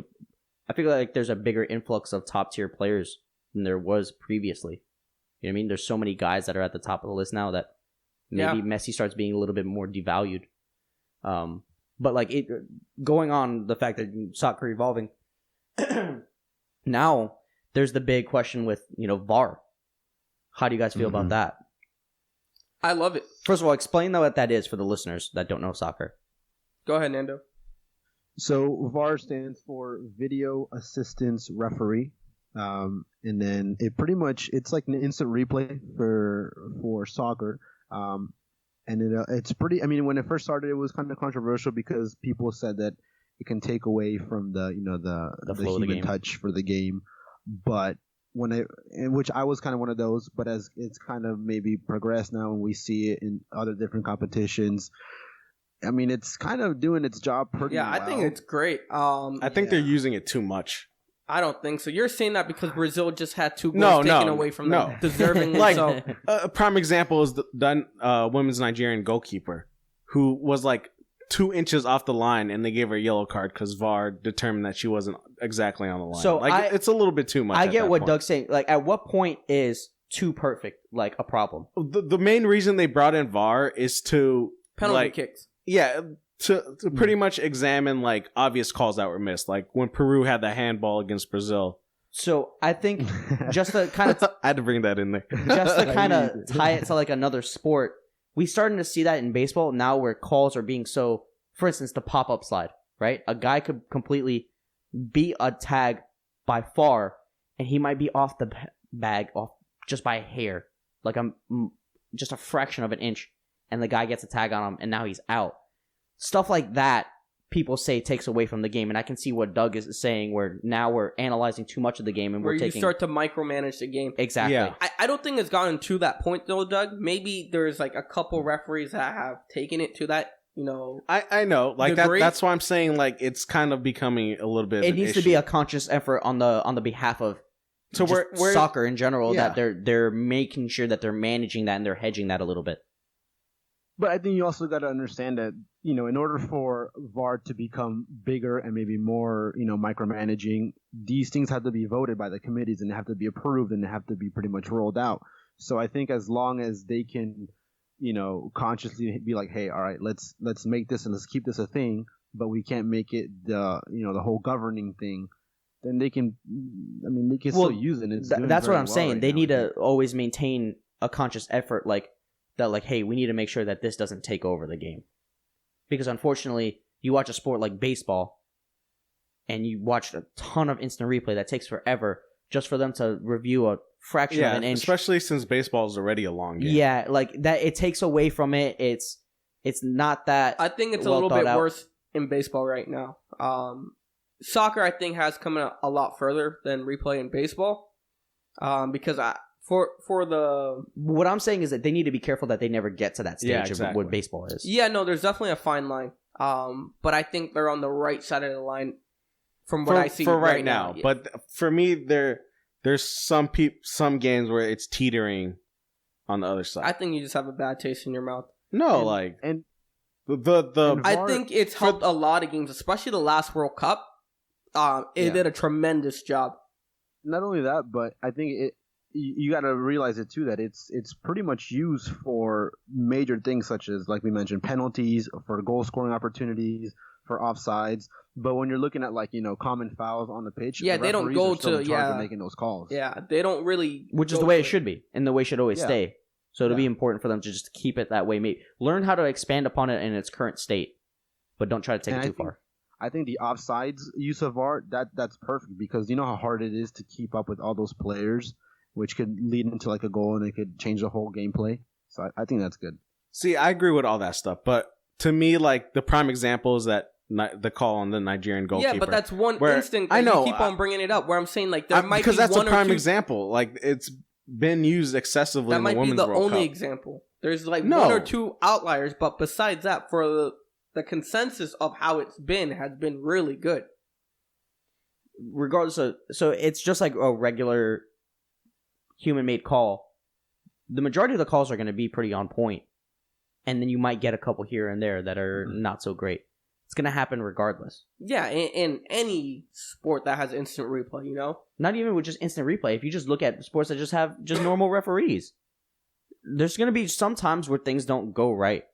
I feel like there's a bigger influx of top tier players than there was previously. You know what I mean? There's so many guys that are at the top of the list now that maybe Messi starts being a little bit more devalued. But like it going on the fact that soccer evolving. Now there's the big question with VAR. How do you guys feel about that? I love it. First of all, explain what that is for the listeners that don't know soccer. Go ahead, Nando. So VAR stands for Video Assistance Referee, and then it's like an instant replay for soccer. And it's pretty. I mean, when it first started, it was kind of controversial because people said that it can take away from the flow of the human game. touch for the game. But in which I was kind of one of those, but as it's kind of maybe progressed now and we see it in other different competitions, I mean, it's kind of doing its job pretty well. I think it's great. I think they're using it too much. I don't think so. You're saying that because Brazil just had 2 goals taken away from them, deservingly like, so. A prime example is the women's Nigerian goalkeeper who was like 2 inches off the line, and they gave her a yellow card because VAR determined that she wasn't exactly on the line. So like, it's a little bit too much. I get what point. Doug's saying. Like, at what point is too perfect like a problem? The main reason they brought in VAR is to Penalty kicks. Yeah, to pretty much examine like obvious calls that were missed, like when Peru had the handball against Brazil. So I think just to kind of I had to bring that in there. just to kind of tie it to like another sport, we starting to see that in baseball now, where calls are being so. For instance, the pop-up slide, right? A guy could completely beat a tag by far, and he might be off the bag off just by a hair, like just a fraction of an inch, and the guy gets a tag on him, and now he's out. Stuff like that, people say takes away from the game, and I can see what Doug is saying, where now we're analyzing too much of the game, and where we're you start to micromanage the game. Exactly. Yeah. I don't think it's gotten to that point though, Doug. Maybe there's like a couple referees that have taken it to that. I know, like degree. that's why I'm saying like it's kind of becoming a little bit. It of an needs to issue. be a conscious effort on the behalf of So just where soccer in general, Yeah. that they're making sure that they're managing that and they're hedging that a little bit. But I think you also got to understand that, in order for VAR to become bigger and maybe more, micromanaging, these things have to be voted by the committees and they have to be approved and they have to be pretty much rolled out. So I think as long as they can, consciously be like, hey, all right, let's make this and let's keep this a thing, but we can't make it the whole governing thing, then they can, they can still use it. It's doing that's what very I'm well saying. right They now, need I to think. always maintain a conscious effort like that, like, hey, we need to make sure that this doesn't take over the game. Because unfortunately, you watch a sport like baseball and you watch a ton of instant replay that takes forever just for them to review a fraction of an inch. Especially since baseball is already a long game. Yeah, like that, it takes away from it. It's not that. I think it's a well little thought bit out. worse in baseball right now. Soccer, I think, has come a lot further than replay in baseball. Because for the What I'm saying is that they need to be careful that they never get to that stage Yeah, of exactly. what baseball is. there's definitely a fine line. But I think they're on the right side of the line from what I see for right now. Yeah. But for me, there's some games where it's teetering on the other side. I think you just have a bad taste in your mouth. No, And the I VAR think it's helped a lot of games, especially the last World Cup. It did a tremendous job. not only that, but I think you got to realize it too, that it's pretty much used for major things such as, like we mentioned, penalties, for goal scoring opportunities, for offsides. But when you're looking at common fouls on the pitch, Yeah, the they don't referees go are still to- in charge of yeah. making those calls. Yeah, they don't really. Which is go the way to it should be, and the way it should always Yeah. stay. So it'll be Yeah. important for them to just keep it that way. Maybe learn how to expand upon it in its current state, but don't try to take And it I too think- far. I think the offsides use of VAR, that's perfect, because you know how hard it is to keep up with all those players, which could lead into like a goal and it could change the whole gameplay. So I think that's good. See, I agree with all that stuff, but to me, like the prime example is that the call on the Nigerian goalkeeper. Yeah, but that's one where- instant that I know, you keep on bringing it up. Where I'm saying like there might because be that's one a or prime two. example. Like it's been used excessively That in might the be women's the World only Cup. example. There's like No. one or two outliers, but besides that, for the consensus of how it's been has been really good. Regardless of, so it's just like a regular human-made call. The majority of the calls are going to be pretty on point, and then you might get a couple here and there that are not so great. It's going to happen regardless. Yeah, in any sport that has instant replay, Not even with just instant replay. If you just look at sports that just have just normal referees, there's going to be some times where things don't go right.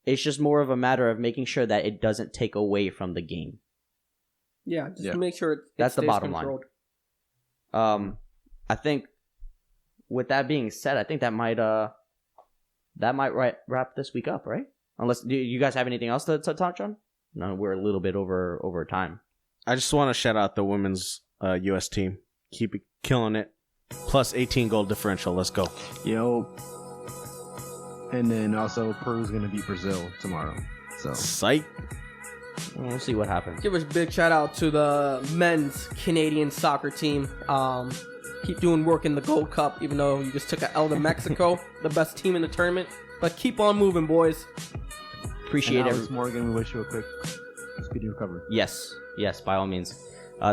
It's just more of a matter of making sure that it doesn't take away from the game. Yeah, just Yeah. make sure it That's the stays bottom line. controlled. I think with that being said, I think that might wrap this week up, right? Unless, do you guys have anything else to touch on? No, we're a little bit over time. I just want to shout out the women's U.S. team. Keep it killing it. Plus 18 goal differential. Let's go. Yo. And then also Peru's going to beat Brazil tomorrow. So Psych. We'll see what happens. Give us a big shout out to the men's Canadian soccer team. Keep doing work in the Gold Cup, even though you just took an L to Mexico, the best team in the tournament. But keep on moving, boys. Appreciate and it. Alex Morgan, we wish you a quick, speedy recovery. Yes, by all means.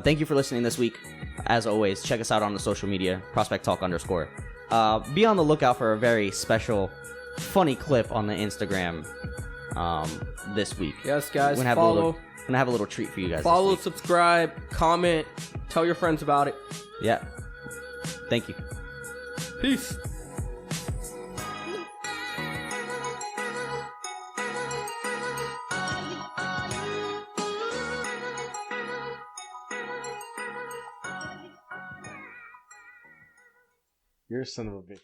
Thank you for listening this week. As always, check us out on the social media, Prospect Talk _. Be on the lookout for a very special, funny clip on the Instagram this week. Yes, guys. We're Follow. gonna have a little treat for you guys. Follow, this week. subscribe, comment, tell your friends about it. Yeah. Thank you. Peace. You're a son of a bitch.